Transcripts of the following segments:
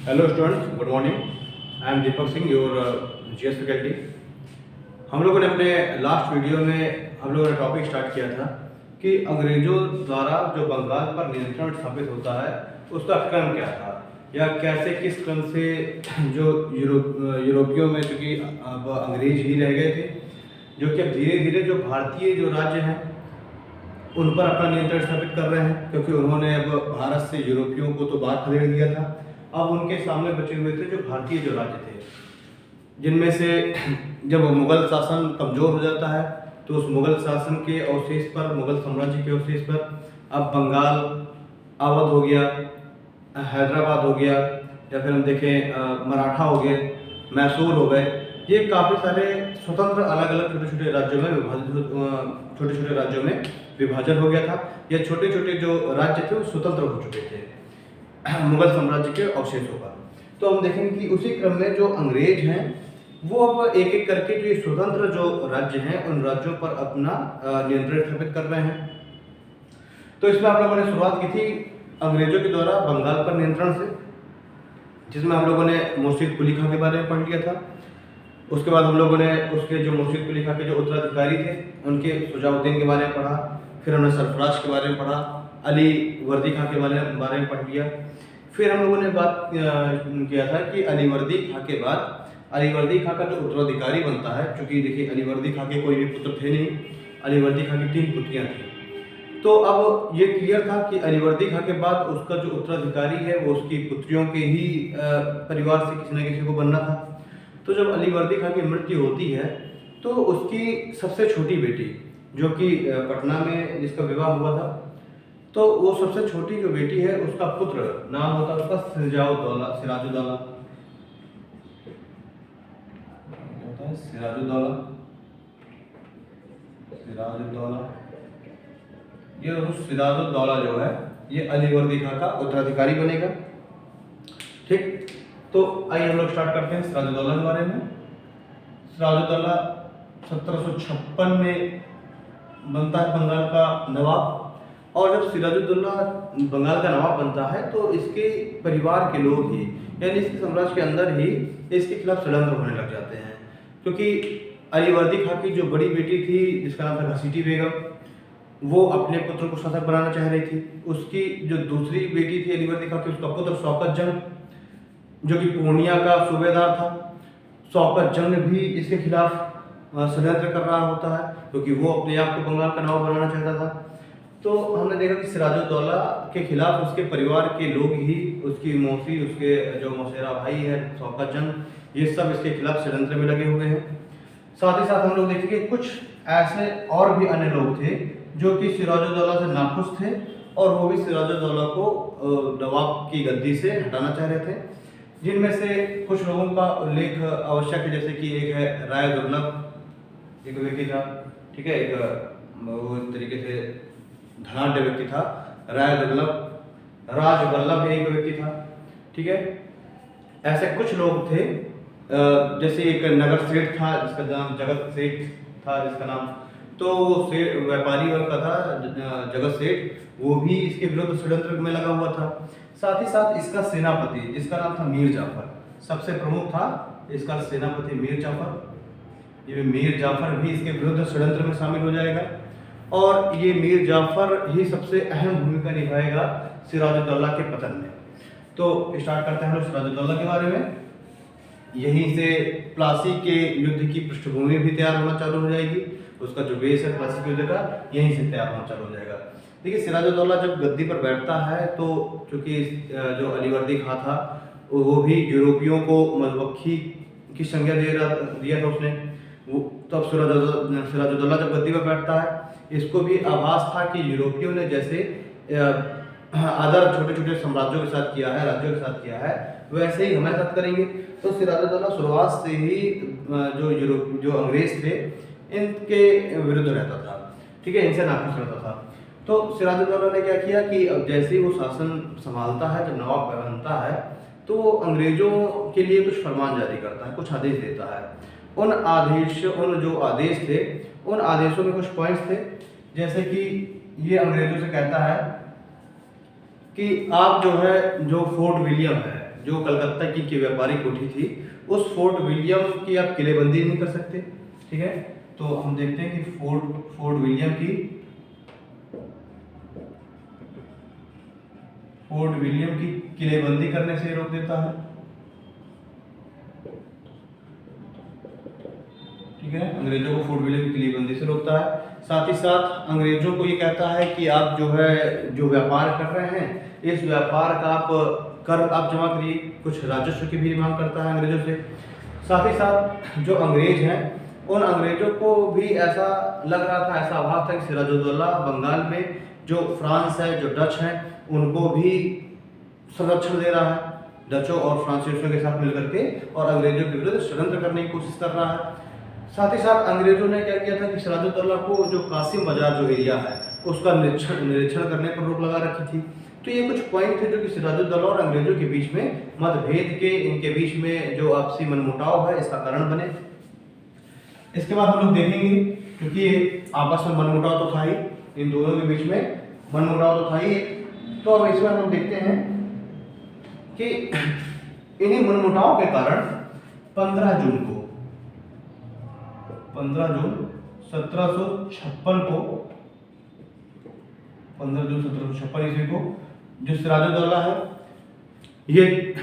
Hello students, good morning. I am Deepak Singh, your GS faculty. हम लोगों ने अपने लास्ट वीडियो में हम लोगों ने टॉपिक स्टार्ट किया था कि अंग्रेजों द्वारा जो बंगाल पर नियंत्रण स्थापित होता है उसका क्रम क्या था, या कैसे किस क्रम से जो यूरोपियों में, चूँकि अब अंग्रेज ही रह गए थे, जो कि अब धीरे धीरे जो भारतीय जो राज्य हैं उन पर अपना नियंत्रण स्थापित कर रहे हैं, क्योंकि उन्होंने अब भारत से यूरोपियों को तो बाहर खदेड़ दिया था। अब उनके सामने बचे हुए थे जो भारतीय जो राज्य थे, जिनमें से जब मुगल शासन कमज़ोर हो जाता है तो उस मुगल शासन के अवशेष पर, मुगल साम्राज्य के अवशेष पर अब बंगाल अवध हो गया, हैदराबाद हो गया, या फिर हम देखें मराठा हो गए, मैसूर हो गए। ये काफ़ी सारे स्वतंत्र अलग अलग छोटे छोटे राज्यों में विभाजन हो गया था। ये छोटे छोटे जो राज्य थे वो स्वतंत्र हो चुके थे मुगल साम्राज्य के अवशेषों पर। तो हम देखेंगे कि उसी क्रम में जो अंग्रेज हैं वो अब एक एक करके जो स्वतंत्र जो राज्य हैं उन राज्यों पर अपना नियंत्रण स्थापित कर रहे हैं। तो इसमें आप लोगों ने शुरुआत की थी अंग्रेजों के द्वारा बंगाल पर नियंत्रण से, जिसमें हम लोगों ने मुर्शिद कुली खां के बारे में पढ़ लिया था। उसके बाद हम लोगों ने उसके जो मुर्शिद कुली खां के जो उत्तराधिकारी थे उनके सुजाउद्दीन के बारे में पढ़ा, फिर हमने सरफराज के बारे में पढ़ा, अली वर्दी खां के बारे में पढ़ लिया। फिर हम लोगों ने बात किया था कि अली वर्दी खां के बाद अली वर्दी खां का जो उत्तराधिकारी बनता है, क्योंकि देखिए अली वर्दी खां के कोई भी पुत्र थे नहीं, अली वर्दी खां की 3 पुत्रियां थी। तो अब ये क्लियर था कि अली वर्दी खां के बाद उसका जो उत्तराधिकारी है वो उसकी पुत्रियों के ही परिवार से किसी न किसी को बनना था। तो जब अली वर्दी खां की मृत्यु होती है तो उसकी सबसे छोटी बेटी, जो कि पटना में जिसका विवाह हुआ था, तो वो सबसे छोटी जो बेटी है उसका पुत्र नाम होता है उसका सिराजुद्दौला। ये सिराजुद्दौला जो है ये अली वर्दी खां का उत्तराधिकारी बनेगा। ठीक, तो आइए हम लोग स्टार्ट करते हैं सिराजुद्दौला के बारे में। सिराजुद्दौला 1756 में बनता है बंगाल का नवाब। और जब सिराजुद्दौला बंगाल का नवाब बनता है तो इसके परिवार के लोग ही, यानी इसके साम्राज्य के अंदर ही इसके खिलाफ षड्यंत्र होने लग जाते हैं, क्योंकि अली वर्दी खां की जो बड़ी बेटी थी जिसका नाम था घसीटी बेगम, वो अपने पुत्र को शासक बनाना चाह रही थी। उसकी जो दूसरी बेटी थी अली वर्दी खां की, उसका पुत्र शौकत जंग, जो कि पूर्णिया का सूबेदार था, शौकत जंग भी इसके खिलाफ षड्यंत्र कर रहा होता है, क्योंकि वो अपने आप को बंगाल का नवाब बनाना चाहता था। तो हमने देखा कि सिराजुद्दौला के खिलाफ उसके परिवार के लोग ही, उसकी मौसी, उसके जो मौसेरा भाई है शौकत जंग, ये सब इसके खिलाफ षड्यंत्र में लगे हुए हैं। साथ ही साथ हम लोग देखेंगे कुछ ऐसे और भी अन्य लोग थे जो कि सिराजुद्दौला से नाखुश थे, और वो भी सिराजुद्दौला को नवाब की गद्दी से हटाना चाह रहे थे। जिनमें से कुछ लोगों का उल्लेख आवश्यक है, जैसे कि एक है राय दुर्लभ, एक व्यक्ति था, ठीक है, एक वो इस तरीके से धनाढ्य व्यक्ति था राय दुर्लभ। राजवल्लभ एक व्यक्ति था, ठीक है। ऐसे कुछ लोग थे, जैसे एक नगर सेठ था जिसका नाम जगत सेठ था, जिसका नाम, तो वो सेठ व्यापारी वर्ग का था जगत सेठ, वो भी इसके विरुद्ध षड्यंत्र में लगा हुआ था। साथ ही साथ इसका सेनापति जिसका नाम था मीर जाफर, सबसे प्रमुख था इसका सेनापति मीर जाफर। ये मीर जाफर भी इसके विरुद्ध षड्यंत्र में शामिल हो जाएगा, और ये मीर जाफर ही सबसे अहम भूमिका निभाएगा सिराजुद्दौला के पतन में। तो स्टार्ट करते हैं हम लोग सिराजुद्दौला के बारे में। यहीं से प्लासी के युद्ध की पृष्ठभूमि भी तैयार होना चालू हो जाएगी, उसका जो बेस है प्लासी के युद्ध का यहीं से तैयार होना चालू हो जाएगा। देखिए, सिराजुद्दौला जब गद्दी पर बैठता है तो चूंकि जो अली वर्दी खां था वो भी यूरोपियों को मधुमक्खी की संज्ञा दिया था उसने, वो तब सिराजुद्दौला जब गद्दी पर बैठता है, इसको भी आभास था कि यूरोपियों ने जैसे अदर छोटे छोटे साम्राज्यों के साथ किया है, राज्यों के साथ किया है, वैसे ही हमारे साथ करेंगे। तो सिराजुद्दौला शुरुआत से ही जो अंग्रेज थे इनके विरुद्ध रहता था, ठीक है, इनसे नाखुश रहता था। तो सिराजुद्दौला ने क्या किया कि अब जैसे ही वो शासन संभालता है, जब नवाब बनता है, तो वो अंग्रेजों के लिए कुछ फरमान जारी करता है, कुछ आदेश देता है। उन जो आदेश थे, उन आदेशों में कुछ पॉइंट्स थे, जैसे कि ये अंग्रेजों से कहता है कि आप जो है, जो फोर्ट विलियम है, जो कलकत्ता की व्यापारिक कोठी थी, उस फोर्ट विलियम की आप किलेबंदी नहीं कर सकते। ठीक है, तो हम देखते हैं कि फोर्ट विलियम की किलेबंदी करने से रोक देता है। ठीक है, अंग्रेजों को फोर्ट विलियम की किलेबंदी से रोकता है। साथ ही साथ अंग्रेजों को ये कहता है कि आप जो व्यापार कर रहे हैं, इस व्यापार का आप कर आप जमा करिए। कुछ राजस्व की भी मांग करता है अंग्रेजों से। साथ ही साथ जो अंग्रेज हैं, उन अंग्रेजों को भी ऐसा लग रहा था, ऐसा आभास था कि सिराजुद्दौला बंगाल में जो फ्रांस है, जो डच हैं, उनको भी संरक्षण दे रहा है, डचों और फ्रांसीसियों के साथ मिलकर के, और अंग्रेजों के विरुद्ध षड्यंत्र करने की कोशिश कर रहा है। साथ ही साथ अंग्रेजों ने क्या किया था कि सिराजुद्दौला को जो कासिम बाजार जो एरिया है, उसका निरीक्षण करने पर रोक लगा रखी थी। तो ये कुछ पॉइंट थे जो कि सिराजुद्दौला और अंग्रेजों के बीच में मतभेद के, इनके बीच में जो आपसी मनमुटाव है, इसका कारण बने। इसके बाद हम लोग देखेंगे, क्योंकि आपस में मनमुटाव तो था ही, इन दोनों के बीच में मनमुटाव तो था ही, तो अब इसमें हम देखते हैं कि इन्हीं मनमुटाव के कारण 15 जून 1756 को 15 जून 1756 ईस्वी को जो सिराजुद्दौला है, ये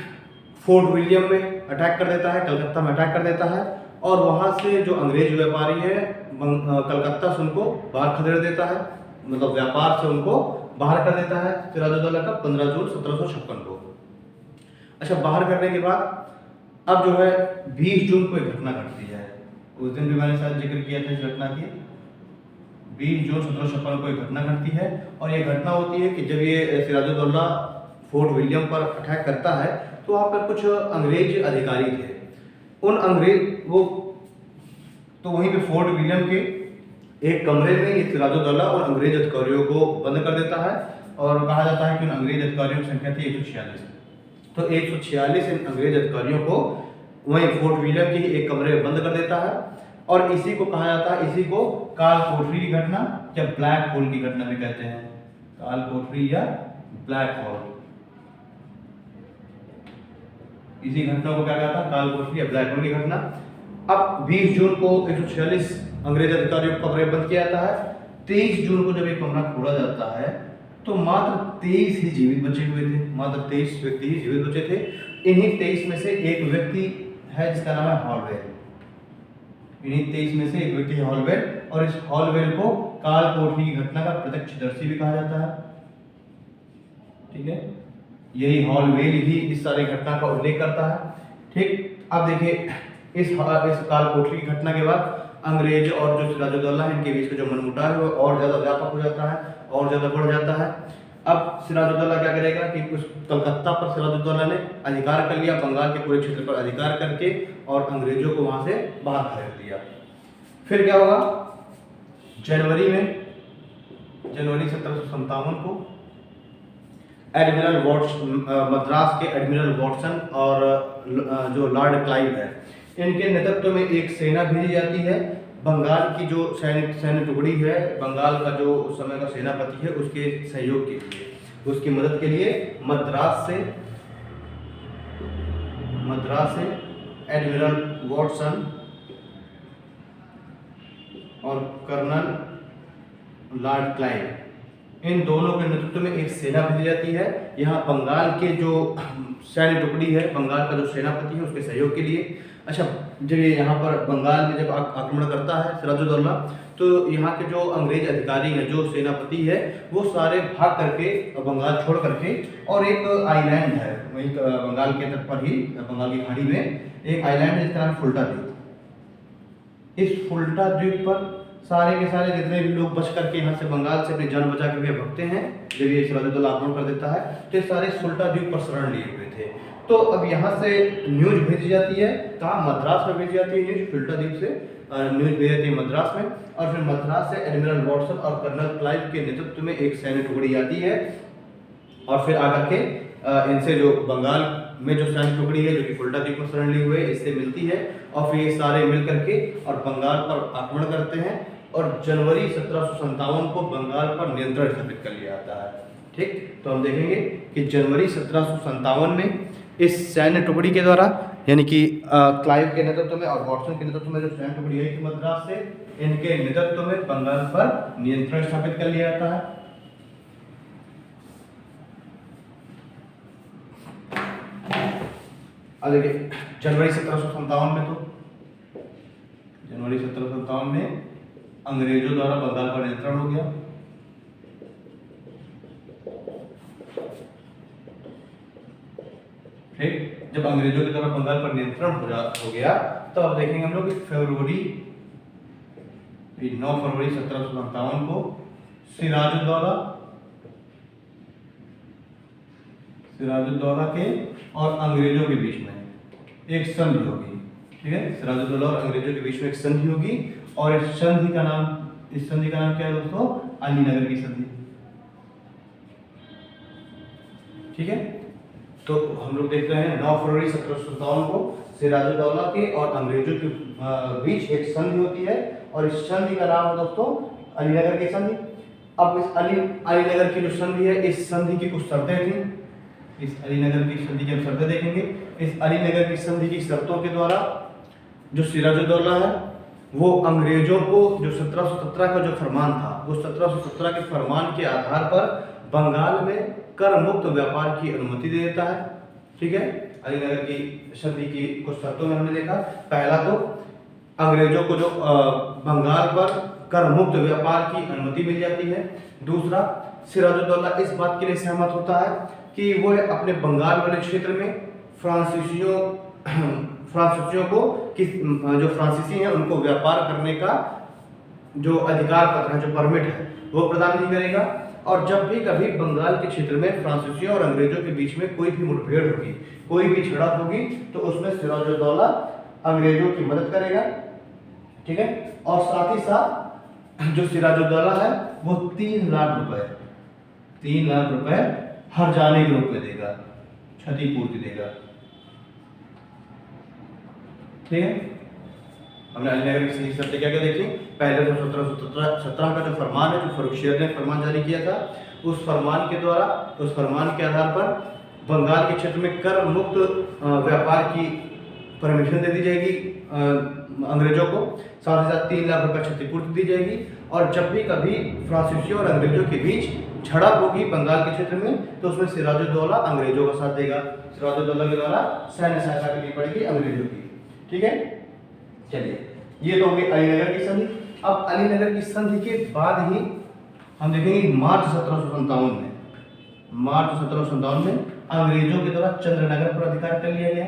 फोर्ट विलियम में अटैक कर देता है, कलकत्ता में अटैक कर देता है, और वहां से जो अंग्रेज व्यापारी है कलकत्ता से उनको बाहर खदेड़ देता है, मतलब व्यापार से उनको बाहर कर देता है सिराजुद्दौला का 15 जून 1756 को। अच्छा, बाहर करने के बाद अब जो है 20 जून को एक घटना घटती है। उस दिन भी मैंने शायद जिक्र किया था इस घटना की। 20 जून 1756 को एक घटना घटती है, और ये घटना होती है कि जब ये सिराजुद्दौला फोर्ट विलियम पर अटैक करता है, तो वहाँ पर कुछ अंग्रेज अधिकारी थे। उन अंग्रेज वो तो वहीं पे फोर्ट विलियम के एक कमरे में ये सिराजुद्दौला और अंग्रेज अधिकारियों को बंद कर देता है, और कहा जाता है कि उन अंग्रेज अधिकारियों की संख्या थी 146। तो 146 इन अंग्रेज अधिकारियों को वहीं फोर्ट विलियम के एक कमरे में बंद कर देता है, और इसी को कहा जाता है, इसी को काल कोठरी की घटना या ब्लैक होल की घटना भी कहते हैं। काल कोठरी या ब्लैक होल, इसी घटना को क्या कहता है, काल कोठरी या ब्लैक होल की घटना। अब 20 जून को 146 अंग्रेज अधिकारियों को कमरे बंद किया जाता है। 23 जून को जब ये कमरा खोला जाता है, तो मात्र 23 ही जीवित बचे हुए थे, मात्र 23 व्यक्ति ही जीवित बचे थे। इन्हीं 23 में से एक व्यक्ति है जिसका नाम है हॉलवेल। इन्हीं 23 में से एक व्यक्ति है हॉलवेल, और इस हॉलवेल को काल कोठरी की घटना का प्रत्यक्षदर्शी भी कहा जाता है। ठीक है, यही हॉलवेल ही इस सारी घटना का उल्लेख करता है। ठीक, अब देखिए इस काल कोठरी की घटना के बाद अंग्रेज और जो सिराजुद्दौला है, इनके बीच का जो मनमुटाव है वो और ज्यादा व्यापक हो जाता है, और ज्यादा बढ़ जाता है। अब सिराजुद्दौला क्या करेगा कि उस कलकत्ता पर सिराजुद्दौला ने अधिकार कर लिया, बंगाल के पूरे क्षेत्र पर अधिकार करके, और अंग्रेजों को वहां से बाहर खदेड़ दिया। फिर क्या होगा, जनवरी 1757 को एडमिरल मद्रास के एडमिरल वॉटसन और जो लॉर्ड क्लाइव है, इनके नेतृत्व में एक सेना भेजी जाती है। बंगाल की जो सैन्य टुकड़ी है, बंगाल का जो उस समय का सेनापति है, उसके सहयोग के लिए, उसकी मदद के लिए मद्रास से एडमिरल वॉटसन और कर्नल लॉर्ड क्लाइव, इन दोनों के नेतृत्व में एक सेना भेजी जाती है। यहाँ बंगाल के जो सैन्य टुकड़ी है, बंगाल का जो सेनापति है, उसके सहयोग के लिए। अच्छा, जब ये यहाँ पर बंगाल में जब आक्रमण करता है सिराजुद्दौला, तो यहाँ के जो अंग्रेज अधिकारी हैं, जो सेनापति है, वो सारे भाग करके बंगाल छोड़ करके, और एक आइलैंड है वहीं बंगाल के तट पर ही, बंगाल की खाड़ी में एक आइलैंड है जिसका नाम फुल्टा द्वीप। इस फुल्टा द्वीप पर सारे के सारे जितने भी लोग बच करके यहाँ से बंगाल से अपनी जान बचा करके भगते हैं, जब ये सिराजुद्दौला आक्रमण कर देता है, तो ये सारे फुल्टा द्वीप पर शरण लिए हुए थे। तो अब यहाँ से न्यूज भेजी जाती है, कहाँ, मद्रास में भेजी जाती है न्यूज, फुल्टा द्वीप से न्यूज भेजी जाती है मद्रास में, और फिर मद्रास से एडमिरल वॉटसन और कर्नल क्लाइव के नेतृत्व में एक सैन्य टुकड़ी आती है, और फिर आकर के इनसे जो बंगाल में जो सैन्य टुकड़ी है जो कि फुल्टा द्वीप में शरण लिए हुए, इससे मिलती है, और फिर ये सारे मिल करके और बंगाल पर आक्रमण करते हैं, और जनवरी 1757 को बंगाल पर नियंत्रण स्थापित कर लिया जाता है। ठीक, तो हम देखेंगे कि जनवरी 1757 में इस सैन्य टुकड़ी के द्वारा, यानी कि क्लाइव के नेतृत्व में और वॉटसन के नेतृत्व में जो सैन्य टुकड़ी आई थी मद्रास से, इनके नेतृत्व में बंगाल पर नियंत्रण स्थापित कर लिया जाता है। अब देखिए जनवरी 1757 में, तो जनवरी 1757 में अंग्रेजों द्वारा बंगाल पर नियंत्रण हो गया। ठीक, जब अंग्रेजों के द्वारा बंगाल पर नियंत्रण हो गया तो अब देखेंगे हम लोग 9 फरवरी 1757 को सिराजुद्दौला के और अंग्रेजों के बीच में एक संधि होगी। ठीक है, सिराजुद्दौला और अंग्रेजों के बीच में एक संधि होगी और इस संधि का नाम क्या है दोस्तों? अलीनगर की संधि। ठीक है, तो हम लोग देख रहे हैं 9 फरवरी 1757 को सिराजुद्दौला के और अंग्रेजों के बीच एक संधि होती है और इस संधि का नाम है दोस्तों अलीनगर की संधि। अब इस अलीनगर की जो संधि है, इस संधि की कुछ शर्तें थी। इस अलीनगर की संधि की हम शर्तें देखेंगे। इस अलीनगर की संधि की शर्तों के द्वारा जो सिराजुद्दौला है वो अंग्रेजों को जो 1717 का जो फरमान था, वो 1717 के फरमान के आधार पर बंगाल में कर मुक्त व्यापार की अनुमति दे देता है। ठीक है, अलीनगर की संधि की कुछ शर्तों में हमने देखा, पहला तो अंग्रेजों को जो बंगाल पर कर मुक्त व्यापार की अनुमति मिल जाती है। दूसरा, सिराजुद्दौला इस बात के लिए सहमत होता है कि वो अपने बंगाल वाले क्षेत्र में फ्रांसीसियों को जो फ्रांसीसी हैं उनको व्यापार करने का जो अधिकार पत्र है, जो परमिट है, वो प्रदान नहीं करेगा। और जब भी कभी बंगाल के क्षेत्र में फ्रांसीसियों और अंग्रेजों के बीच में कोई भी मुठभेड़ होगी, कोई भी झड़प होगी, तो उसमें सिराजुद्दौला अंग्रेजों की मदद करेगा। ठीक है, और साथ ही साथ जो सिराजुद्दौला है वो 3 लाख रुपए हर जाने के रूप में देगा, क्षतिपूर्ति देगा। ठीक है, हमने अलीनगर की संधि शर्तें क्या क्या देखी। पहले तो 1717 का जो फरमान है, जो फर्रुखियत ने फरमान जारी किया था, उस फरमान के आधार पर बंगाल के क्षेत्र में कर मुक्त व्यापार की परमिशन दे दी जाएगी अंग्रेजों को। साथ ही साथ 3 लाख रुपए क्षतिपूर्ति दी जाएगी। और जब भी कभी फ्रांसीसियों और अंग्रेजों के बीच झड़प होगी बंगाल के क्षेत्र में, तो उसमें सिराजुद्दौला अंग्रेजों का साथ देगा। सिराजुद्दौला के द्वारा सैन्य सहायता करनी पड़ेगी अंग्रेजों की। ठीक है, चलिए, ये तो हो गई अलीनगर की संधि। अब अलीनगर की संधि के बाद ही हम देखेंगे मार्च 1757 में अंग्रेजों के द्वारा चंद्रनगर पर अधिकार कर लिया गया।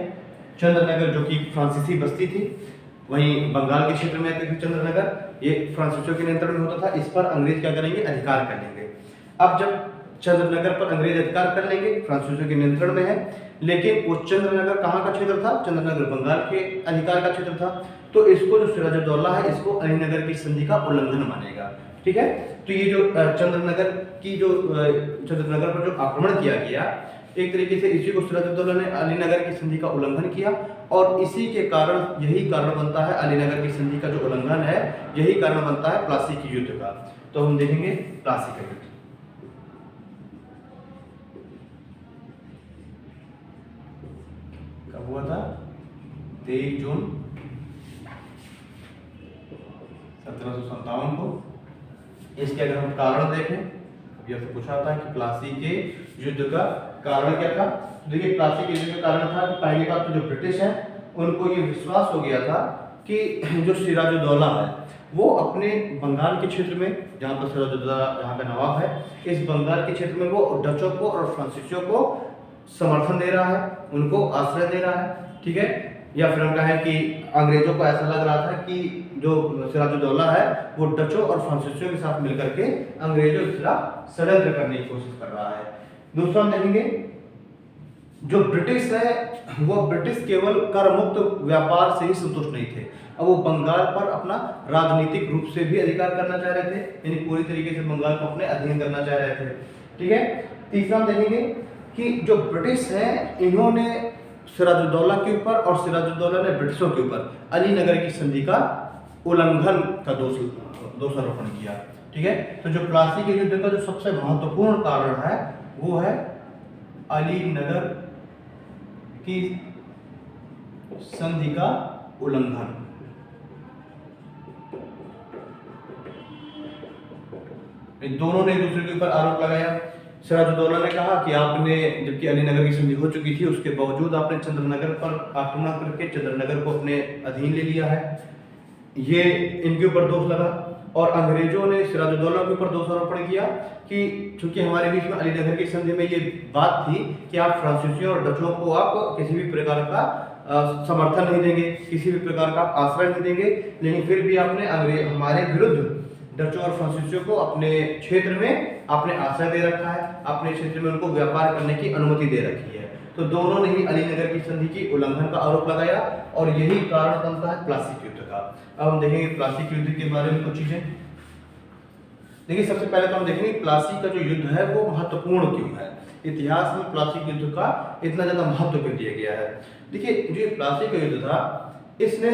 चंद्रनगर जो कि फ्रांसीसी बस्ती थी, वहीं बंगाल के क्षेत्र में आती थी चंद्रनगर, ये फ्रांसीसियों के नियंत्रण में होता था। इस पर अंग्रेज क्या करेंगे? अधिकार कर लेंगे। अब जब चंद्रनगर पर अंग्रेज अधिकार कर लेंगे, फ्रांसीसियों के नियंत्रण में है, लेकिन वो चंद्रनगर कहाँ का क्षेत्र था? चंद्रनगर बंगाल के अधिकार का क्षेत्र था। तो इसको जो सिराजुद्दौला है, इसको अलीनगर की संधि का उल्लंघन मानेगा। ठीक है, तो ये जो चंद्रनगर पर जो आक्रमण किया गया, एक तरीके से इसी को सिराजुद्दौला ने अलीनगर की संधि का उल्लंघन किया और इसी के कारण यही कारण बनता है अलीनगर की संधि का जो उल्लंघन है, यही कारण बनता है प्लासी के युद्ध का। तो हम देखेंगे प्लासी का युद्ध कब हुआ था? 23 जून 1757 को। इसके अगर हम कारण देखें, अभी आपसे पूछा था कि प्लासी के युद्ध का कारण क्या था। देखिए, प्लासी के युद्ध का कारण था कि पहली बात तो जो ब्रिटिश है उनको ये विश्वास हो गया था कि जो सिराजुद्दौला है वो अपने बंगाल के क्षेत्र में, जहाँ पर सिराजुद्दौला जहाँ का नवाब है, इस बंगाल के क्षेत्र में वो डचों को और फ्रांसीसियों को समर्थन दे रहा है, उनको आश्रय दे रहा है। ठीक है, या फिर हम कहें कि अंग्रेजों को ऐसा लग रहा था कि जो सिराजुद्दौला है वो डचों और फ्रांसीसियों के साथ मिलकर के अंग्रेजों के खिलाफ षड्यंत्र करने की कोशिश कर रहा है। दूसरा हम देखेंगे, जो ब्रिटिश है वो ब्रिटिश केवल कर मुक्त व्यापार से ही संतुष्ट नहीं थे, अब वो बंगाल पर अपना राजनीतिक रूप से भी अधिकार करना चाह रहे थे, यानी पूरी तरीके से बंगाल को अपने अधीन करना चाह रहे थे। ठीक है, तीसरा हम देखेंगे कि जो ब्रिटिश है इन्होंने सिराजुद्दौला के ऊपर और सिराजुद्दौला ने ब्रिटिशों के ऊपर अलीनगर की संधि का उल्लंघन का दोषारोपण किया। ठीक है, तो जो प्लासी के युद्ध का जो सबसे महत्वपूर्ण कारण है वो है अलीनगर की संधि का उल्लंघन। दोनों ने एक दूसरे के ऊपर आरोप लगाया। सिराजुद्दौला ने कहा कि आपने, जबकि अलीनगर की संधि हो चुकी थी, उसके बावजूद आपने चंद्रनगर पर आक्रमण करके चंद्रनगर को अपने अधीन ले लिया है, ये इनके ऊपर दोष लगा। और अंग्रेजों ने सिराजुद्दौला के ऊपर दोषारोपण किया कि चूंकि हमारे बीच में अलीनगर की संधि में ये बात थी कि आप फ्रांसीसियों और डचों को आप किसी भी प्रकार का समर्थन नहीं देंगे, किसी भी प्रकार का आश्रय नहीं देंगे, लेकिन फिर भी आपने हमारे विरुद्ध डचों और फ्रांसीसियों को अपने क्षेत्र में आपने आश्रय दे रखा है, अपने क्षेत्र में उनको व्यापार करने की अनुमति दे रखी है। तो दोनों ने ही अलीनगर की संधि की उल्लंघन का आरोप लगाया और यही कारण बनता है प्लासी युद्ध का। अब हम देखेंगे प्लासी युद्ध के बारे में कुछ चीजें। देखिए, सबसे पहले तो हम देखेंगे प्लासी का जो युद्ध है वो महत्वपूर्ण क्यों है, इतिहास में प्लासी युद्ध का इतना ज्यादा महत्व क्यों दिया गया है। देखिए, जो ये प्लासी का युद्ध था, इसने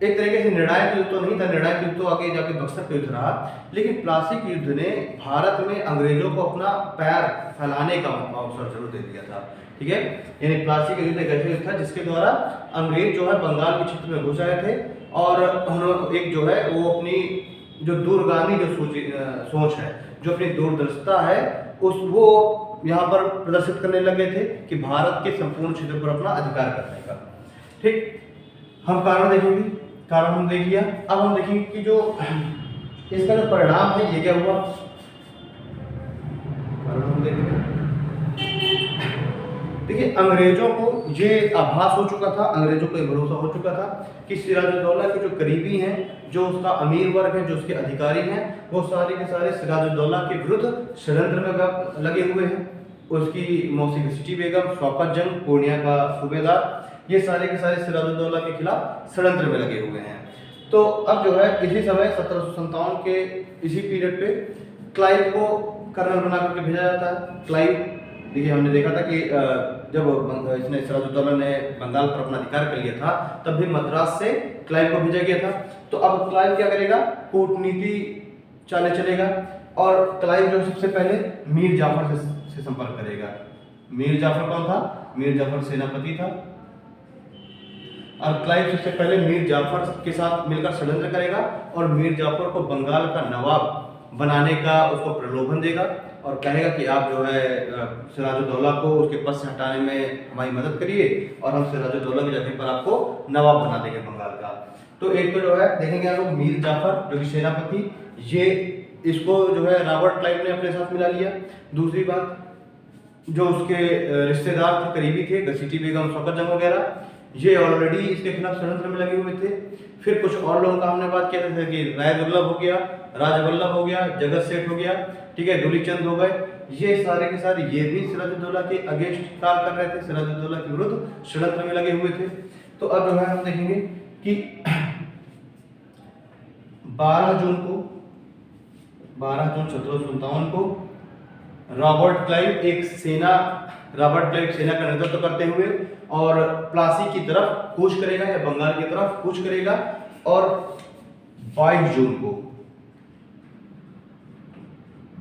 एक तरीके से निर्णायक युद्ध तो नहीं था, निर्णायक युद्ध तो आगे जाके बक्सर का युद्ध रहा, लेकिन प्लासी युद्ध ने भारत में अंग्रेजों को अपना पैर फैलाने का अवसर जरूर दे दिया था। ठीक है, यानी प्लासी का युद्ध एक ऐसा युद्ध था जिसके द्वारा अंग्रेज जो है बंगाल के क्षेत्र में घुस आए थे और उन्होंने एक जो है वो अपनी जो दूरगामी जो सोच है, जो अपनी दूरदर्शिता है, उस वो यहाँ पर प्रदर्शित करने लगे थे कि भारत के संपूर्ण क्षेत्र पर अपना अधिकार करने का। ठीक, हम कारण देखेंगे, कारण हम देख लिया। अब हम देखेंगे कि जो इसका जो परिणाम है ये क्या हुआ, कारण हम देखेंगे। देखिए, अंग्रेजों को ये आभास हो चुका था, अंग्रेजों को ये भरोसा हो चुका था कि सिराजुद्दौला के जो करीबी हैं, जो उसका अमीर वर्ग है, जो उसके अधिकारी हैं, वो सारे के सारे सिराजुद्दौला के विरुद्ध षड्यंत्र में लगे हुए हैं। उसकी मौसी घसीटी बेगम, शौकत जंग, पूर्णिया का सूबेदार, ये सारे के सारे सिराजुद्दौला के खिलाफ षड्यंत्र में लगे हुए हैं। तो अब जो है इसी समय 1757 के इसी पीरियड पे क्लाइव को कर्नल बना करके भेजा जाता है। क्लाइव, देखिए हमने देखा था कि जब इसने सिराजुद्दौला ने बंगाल पर अपना अधिकार कर लिया था, तब भी मद्रास से क्लाइव को भेजा गया था। तो अब क्लाइव क्या करेगा, कूटनीति चलेगा और क्लाइव जो सबसे पहले मीर जाफर से संपर्क करेगा। मीर जाफर कौन था, मीर जाफर सेनापति था और क्लाइव सबसे पहले मीर जाफर के साथ मिलकर षड्यंत्र करेगा और मीर जाफर को बंगाल का नवाब बनाने का उसको प्रलोभन देगा और कहेगा कि आप जो है सिराजुद्दौला को उसके पद से हटाने में हमारी मदद करिए और हम सिराजुद्दौला की जगह पर आपको नवाब बना देंगे बंगाल का। तो एक तो जो है देखेंगे आप लोग, मीर जाफर जो कि सेनापति, ये इसको जो है रॉबर्ट क्लाइव ने अपने साथ मिला लिया। दूसरी बात, जो उसके रिश्तेदार थे, करीबी थे, घसीटी बेगम, शौकत जंग वगैरह, ये ऑलरेडी इसके खिलाफ षड्यंत्र में लगे हुए थे। फिर कुछ और लोगों का हमने बात किया था कि राय दुर्लभ हो गया, राजवल्लभ हो गया, जगत सेठ हो गया, ठीक है, दूलीचंद हो गए, ये सारे के सारे ये भी सिराजुद्दौला के अगेंस्ट कार्य कर रहे थे, सिराजुद्दौला के विरुद्ध षड्यंत्र में लगे हुए थे। तो अब जो है हम देखेंगे कि 12 जून 1757 को रॉबर्ट क्लाइव सेना का नेतृत्व करते हुए और प्लासी की तरफ कूच करेगा या बंगाल की तरफ कूच करेगा और 22 जून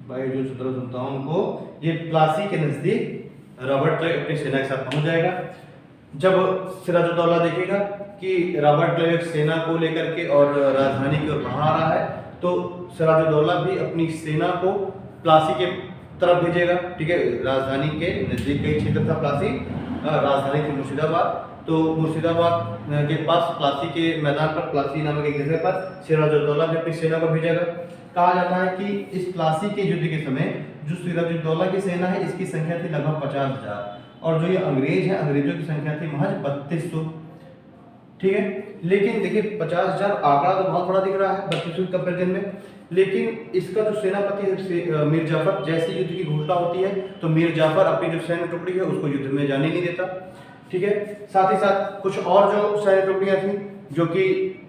1757 को ये प्लासी के नजदीक रॉबर्ट क्लाइव अपनी सेना के साथ पहुंच जाएगा। जब सिराजुद्दौला देखेगा कि रॉबर्ट क्लाइव सेना को लेकर के और राजधानी की ओर बढ़ा रहा है, तो सिराजुद्दौला भी अपनी सेना को प्लासी के तरफ भेजेगा। ठीक है, राजधानी के नजदीक का क्षेत्र था प्लासी, राजधानी थी मुर्शिदाबाद, तो मुर्शिदाबाद के पास प्लासी के मैदान पर, प्लासी नामक एक जगह पर सिराजुद्दौला भी अपनी सेना को भेजेगा। कहा जाता है कि इस प्लासी के युद्ध के समय जो सिराजुद्दौला की सेना है, इसकी संख्या थी लगभग 50,000 और जो ये अंग्रेज है, अंग्रेजों की संख्या थी महज 3200। ठीक है, लेकिन देखिए 50,000 आंकड़ा तो बहुत बड़ा दिख रहा है 3200 कंपेरिजन में, लेकिन इसका जो सेनापति है मीर जाफर, जैसे युद्ध की घोषणा होती है तो मीर जाफर अपनी जो सैन्य टुकड़ी है उसको युद्ध में जाने नहीं देता। ठीक है, साथ ही साथ कुछ और जो सैन्य टुकड़ियां थी, जो कि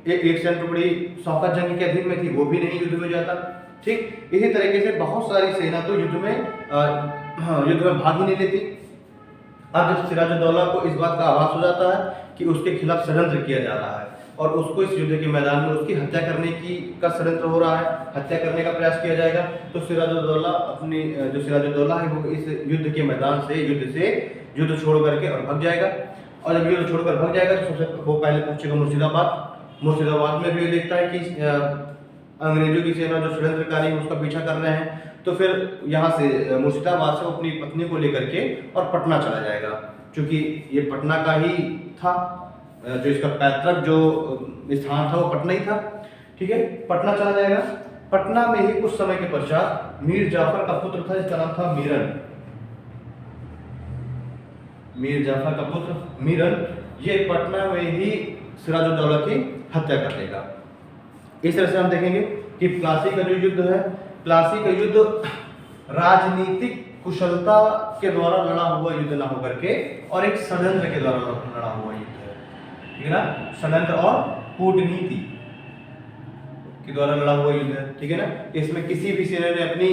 एक सैन्य टुकड़ी शौकत जंग के अधीन में थी, वो भी नहीं युद्ध में जाता। ठीक, इसी तरीके से बहुत सारी सेना तो युद्ध में भाग ही नहीं लेती। अब जब सिराजुद्दौला को इस बात का आभास हो जाता है कि उसके खिलाफ षड्यंत्र किया जा रहा है और उसको इस युद्ध के मैदान में उसकी हत्या करने का षड्यंत्र हो रहा है, हत्या करने का प्रयास किया जाएगा, तो सिराजुद्दौला है वो इस युद्ध के मैदान से युद्ध छोड़ करके और भाग जाएगा। और जब युद्ध छोड़कर भाग जाएगा तो सबसे वो पहले पहुंचेगा मुर्शिदाबाद। मुर्शिदाबाद में भी देखता है कि अंग्रेजों की सेना जो षड्यंत्रकारी है उसका पीछा कर रहे हैं, तो फिर यहाँ से मुर्शिदाबाद से वो अपनी पत्नी को लेकर के और पटना चला जाएगा, क्योंकि ये पटना का ही था, जो इसका पैतृक जो स्थान था वो पटना ही था। ठीक है, पटना चला जाएगा। पटना में ही कुछ समय के पश्चात मीर जाफर का पुत्र था जिसका नाम था मीरन। मीर जाफर का पुत्र मीरन, ये पटना में ही सिराजुद्दौला की हत्या कर देगा। इस तरह से हम देखेंगे कि प्लासी का जो युद्ध है, प्लासी का युद्ध राजनीतिक कुशलता के द्वारा लड़ा हुआ युद्ध ना होकर के और एक षड्यंत्र के द्वारा लड़ा हुआ युद्ध है, ठीक है ना, षड्यंत्र और कूटनीति के द्वारा लड़ा हुआ युद्ध है, ठीक है ना। इसमें किसी भी सेना ने अपनी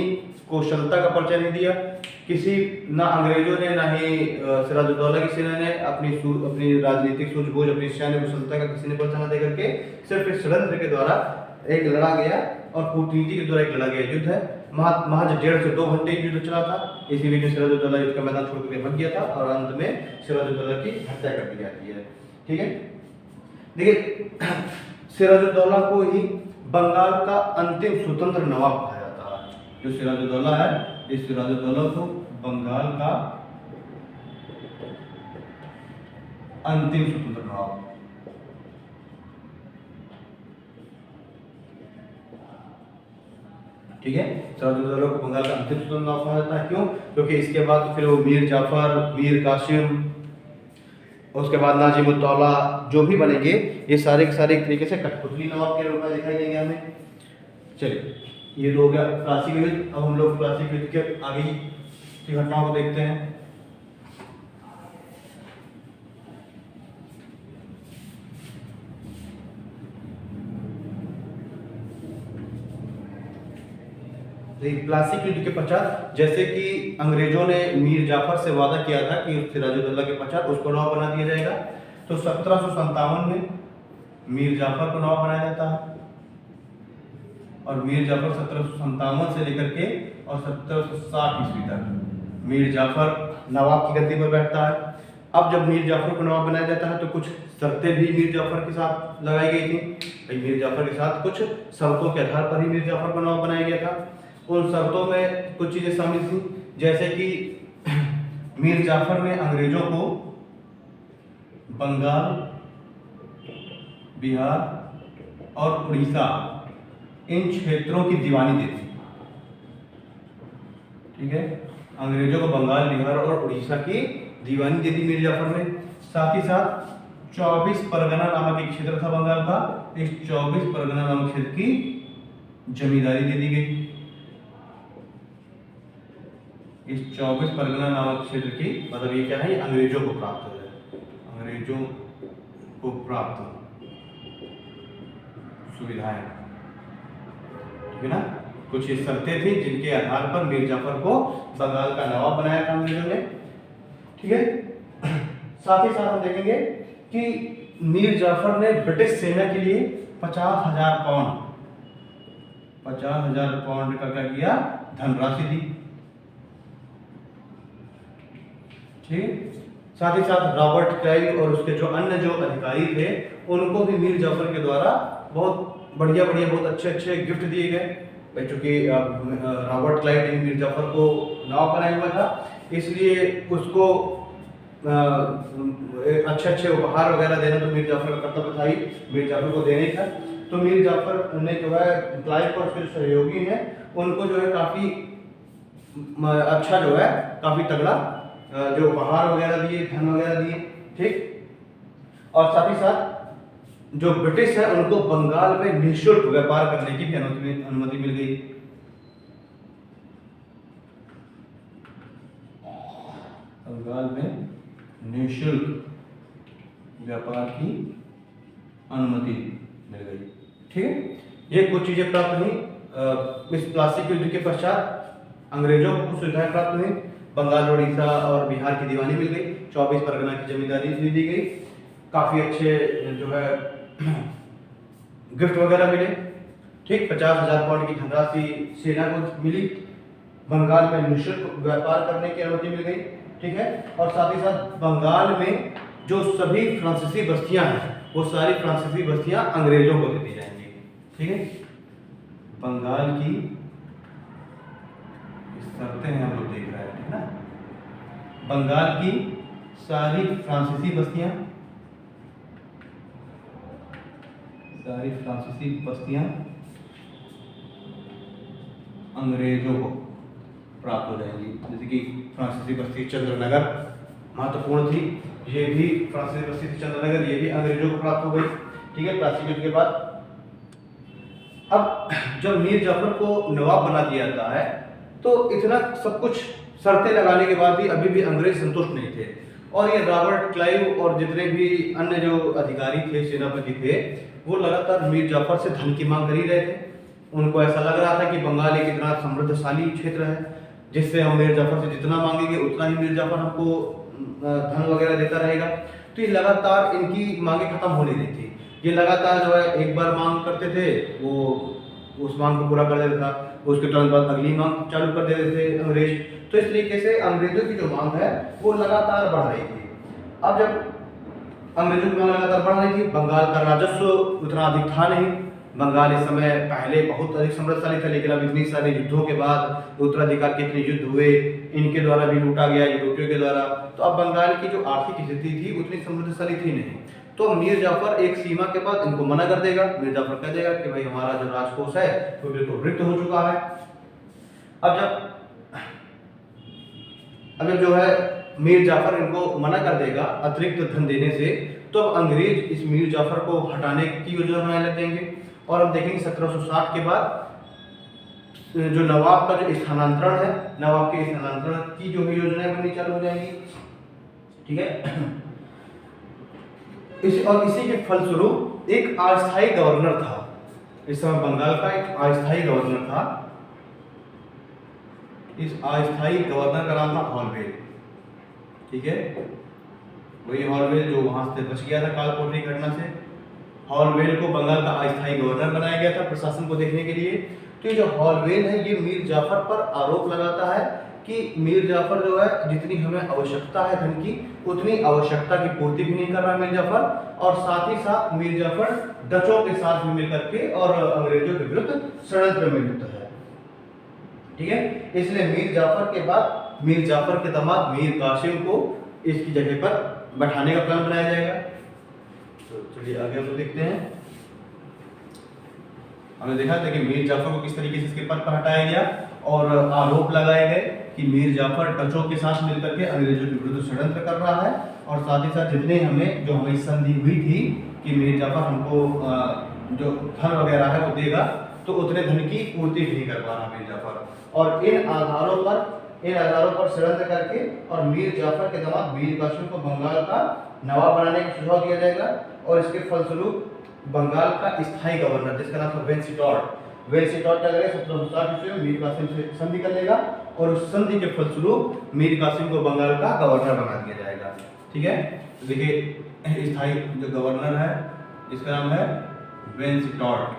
कौशलता का परिचय नहीं दिया, किसी ना अंग्रेजों ने ना ही सिराजुद्दौला की सेना ने अपनी राजनीतिक सूझबूझ, अपनी सैन्य कुशलता का किसी ने परिचय न दे करके सिर्फ इस षड्यंत्र के द्वारा एक लड़ा गया और कूटनीति के द्वारा एक लड़ा गया युद्ध है। महज 1.5 से 2 घंटे युद्ध चला था। इसी बीच में सिराजुद्दौला युद्ध का मैदान छोड़ कर भाग गया था और अंत में सिराजुद्दौला की हत्या कर दी जाती है, ठीक है। देखिए, सिराजुद्दौला को ही बंगाल का अंतिम स्वतंत्र नवाब कहा जाता है। जो सिराजुद्दौला है, इस सिराजुद्दौला को बंगाल का अंतिम स्वतंत्र नवाब, ठीक है। सिराजुद्दौला को बंगाल का अंतिम स्वतंत्र नवाब कहा जाता है। क्यों? क्योंकि इसके बाद फिर वो मीर जाफर, मीर कासिम, उसके बाद नाजिमुद्दौला जो भी बनेंगे, ये सारे के सारे एक तरीके से कठपुतली नवाब के रूप में दिखाई देंगे हमें। चलिए, ये तो हो गया प्लासी का युद्ध। अब हम लोग प्लासी के युद्ध के आगे की घटनाओं को देखते हैं। प्लासी के युद्ध के पश्चात जैसे कि अंग्रेजों ने मीर जाफर से वादा किया था कि सिराजुद्दौला के पश्चात उसको नवाब बना दिया जाएगा, तो 1757 में मीर जाफर को नवाब बनाया जाता है और मीर जाफर 1757 से लेकर के और 1760 ईस्वी तक मीर जाफर नवाब की गद्दी पर बैठता है। अब जब मीर जाफर को नवाब बनाया जाता है तो कुछ शर्तें भी मीर जाफर के साथ लगाई गई थी। मीर जाफर के साथ कुछ शर्तों के आधार पर ही मीर जाफर को नवाब बनाया गया था। उन शर्तों में कुछ चीजें शामिल थी, जैसे कि मीर जाफर ने अंग्रेजों को बंगाल, बिहार और उड़ीसा इन क्षेत्रों की दीवानी दी थी, ठीक है। अंग्रेजों को बंगाल, बिहार और उड़ीसा की दीवानी दे दी मीर जाफर ने। साथ ही साथ 24 परगना नामक एक क्षेत्र था बंगाल का, इस 24 परगना नामक क्षेत्र की जमींदारी दे दी गई। इस 24 परगना नामक क्षेत्र की मतलब ये क्या है, ये अंग्रेजों को प्राप्त है, अंग्रेजों को प्राप्त सुविधाएं, ठीक है ना। कुछ इस शर्तें थी जिनके आधार पर मीर जाफर को बंगाल का नवाब बनाया था अंग्रेजों ने, ठीक है। साथ ही साथ हम देखेंगे कि मीर जाफर ने ब्रिटिश सेना के लिए 50,000 पाउंड, 50,000 पाउंड का क्या किया, धनराशि दी, ठीक। साथ ही साथ रॉबर्ट क्लाइव और उसके जो अन्य जो अधिकारी थे उनको भी मीर जाफर के द्वारा बहुत बढ़िया बहुत अच्छे गिफ्ट दिए गए। चूंकि रॉबर्ट क्लाइव ने मीर जाफर को नवाब बनाया हुआ था, इसलिए उसको अच्छे उपहार वगैरह देना तो मीर जाफर का कर्तव्य था ही, मीर जाफर को देने का। तो मीर जाफर ने जो है क्लाइव और उसके सहयोगी हैं उनको जो है काफी अच्छा जो है काफी तगड़ा जो उपहार वगैरह दिए, धन वगैरह दिए, ठीक। और साथ ही साथ जो ब्रिटिश है उनको बंगाल में निःशुल्क व्यापार करने की भी अनुमति मिल गई। बंगाल में निःशुल्क व्यापार की अनुमति मिल गई, ठीक है। ये कुछ चीजें प्राप्त हुई इस प्लासी के युद्ध के पश्चात। अंग्रेजों को कुछ सुविधाएं प्राप्त हुई, बंगाल, उड़ीसा और बिहार की दीवानी मिल गई, 24 परगना की जमींदारी दी गई, काफी अच्छे जो है गिफ्ट वगैरह मिले, ठीक। 50,000 पाउंड की धनराशि सेना को मिली, बंगाल में निःशुल्क व्यापार करने की अनुमति मिल गई, ठीक है। और साथ ही साथ बंगाल में जो सभी फ्रांसीसी बस्तियां हैं वो सारी फ्रांसीसी बस्तियां अंग्रेजों को दे दी जाएंगी। ठीक है, बंगाल की शर्तें हैं हम लोग देख रहे हैं, ठीक ना। बंगाल की सारी फ्रांसीसी बस्तियां अंग्रेजों को प्राप्त हो जाएंगी। जैसे कि फ्रांसीसी बस्ती चंद्रनगर महत्वपूर्ण थी, ये भी फ्रांसीसी बस्ती थी चंद्रनगर, ये भी अंग्रेजों को प्राप्त हो गई। ठीक है, प्लासी युद्ध के बाद अब जब मीर जाफर को नवाब बना दिया जाता है तो इतना सब कुछ शर्तें लगाने के बाद भी अभी भी अंग्रेज संतुष्ट नहीं थे, और ये रॉबर्ट क्लाइव और जितने भी अन्य जो अधिकारी थे, सेनापति थे, वो लगातार मीर जाफर से धन की मांग कर ही रहे थे। उनको ऐसा लग रहा था कि बंगाल एक इतना समृद्धशाली क्षेत्र है जिससे हम मीर जाफर से जितना मांगेंगे उतना ही मीर जाफर हमको धन वगैरह देता रहेगा। तो ये लगातार इनकी मांगे खत्म हो नहीं रही थी। ये लगातार जो है एक बार मांग करते थे, वो उस मांग को पूरा कर देता था, उसके तुरंत बाद अगली मांग चालू कर देते थे अंग्रेज। तो इस तरीके से अंग्रेजों की जो मांग है वो लगातार बढ़ रही थी। अब जब अंग्रेजों की मांग लगातार बढ़ रही थी, बंगाल का राजस्व उतना अधिक था नहीं। बंगाल इस समय पहले बहुत अधिक समृद्धशाली था, लेकिन अब इतनी सारे युद्धों के बाद उत्तराधिकार के इतने युद्ध हुए, इनके द्वारा भी लूटा गया यूरोपियों के द्वारा, तो अब बंगाल की जो आर्थिक स्थिति थी उतनी समृद्धशाली थी नहीं। तो मीर जाफर एक सीमा के बाद इनको मना कर देगा। मीर जाफर कह देगा कि भाई हमारा जो राजकोष है वो बिल्कुल रिक्त हो चुका है। अब जब जो है मीर जाफर इनको मना कर देगा अतिरिक्त धन देने से, तो अब अंग्रेज इस मीर जाफर को हटाने की योजना बनाने लग जाएंगे। और हम देखेंगे 1760 के बाद जो नवाब का जो स्थानांतरण है, नवाब के स्थानांतरण की जो योजनाएं बननी चालू हो जाएंगी। ठीक है, इसी के फलस्वरूप एक अस्थायी गवर्नर था। इस समय बंगाल का एक अस्थायी गवर्नर था। इस अस्थायी गवर्नर का नाम था हॉलवेल। ठीक है, वही हॉलवेल जो वहां से बच गया था कालकोटरी घटना से। हॉलवेल को बंगाल का अस्थायी गवर्नर बनाया गया था प्रशासन को देखने के लिए। तो ये जो हॉलवेल है ये मीर जाफर पर आरोप लगाता है कि मीर जाफर जो है जितनी हमें आवश्यकता है धन की, उतनी आवश्यकता की पूर्ति भी नहीं कर रहा मीर जाफर, और साथ ही साथ मीर जाफर डचों के साथ भी मिलकर के और अंग्रेजों के विरुद्ध षड्यंत्र में लिप्त है। ठीक है, इसलिए मीर जाफर के बाद मीर जाफर के दामाद मीर कासिम को इसकी जगह पर बैठाने का प्लान बनाया जाएगा। तो चलिए आगे हम देखते हैं। हमने देखा था कि मीर जाफर को किस तरीके से इसके पद पर हटाया गया और आरोप लगाए गए कि मीर जाफर डचों के साथ मिलकर के अंग्रेजों के विरुद्ध षड्यंत्र कर रहा है, और साथ ही साथ जितने हमें संधि हुई थी कि मीर जाफर हमको जो धन वगैरह है वो देगा, तो उतने धन की पूर्ति नहीं कर पा रहा मीर जाफर। और इन आधारों पर षड्यंत्र करके और मीर जाफर के दामाद मीर कासिम को बंगाल का नवाब बनाने का सुझाव दिया जाएगा। और इसके फलस्वरूप बंगाल का स्थायी गवर्नर जिसका नाम था वेंसिटॉर्ट क्या करेगा 1760 ईस्वी में मीर कासिम से संधि कर लेगा, और उस संधि के फलस्वरूप मीर कासिम को बंगाल का गवर्नर बना दिया जाएगा। ठीक है, तो देखिए स्थायी जो गवर्नर है इसका नाम है वेंसिटॉर्ट।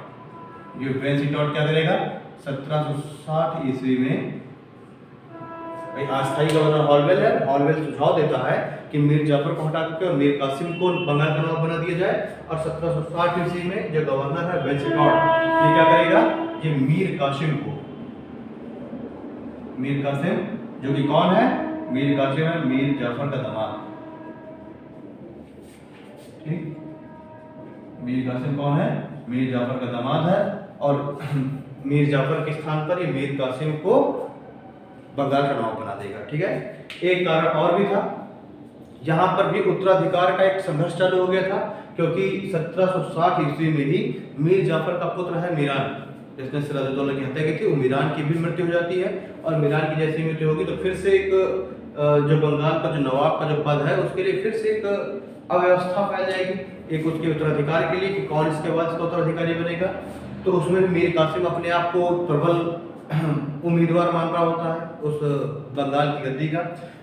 ये वेंसिटॉर्ट क्या करेगा 1760 ईस्वी में, भाई अस्थायी गवर्नर हॉलवेल है, हॉलवेल सुझाव देता है कि मीर जाफर को हटा करके और मीर कासिम को बंगाल का नवाब बना दिया जाए। और 1760 ईस्वी में जो गवर्नर है वेंसिटॉर्ट, ये क्या करेगा, ये मीर कासिम जो कि कौन है, मीर कासिम है मीर जाफर का दामाद। ठीक, मीर कासिम कौन है, मीर जाफर का दामाद है, और मीर जाफर के स्थान पर ये मीर कासिम को बंगाल का नवाब बना देगा। ठीक है, एक कारण और भी था, यहाँ पर भी उत्तराधिकार का एक संघर्ष चालू हो गया था, क्योंकि 1760 ईस्वी में ही मीर जाफर का पुत्र है मीरान, जिसने सिराजुद्दौला की हत्या की थी, वो मीरान की भी मृत्यु हो जाती है। और मीरान की जैसी मृत्यु होगी तो फिर से एक जो बंगाल का जो नवाब का जो पद है उसके लिए फिर से एक अव्यवस्था फैल जाएगी, एक उसके उत्तराधिकार के लिए कि कौन इसके बाद इसका उत्तराधिकारी बनेगा। तो उसमें मीर कासिम अपने आप को प्रबल उम्मीदवार मान रहा होता है उस बंगाल की गद्दी का।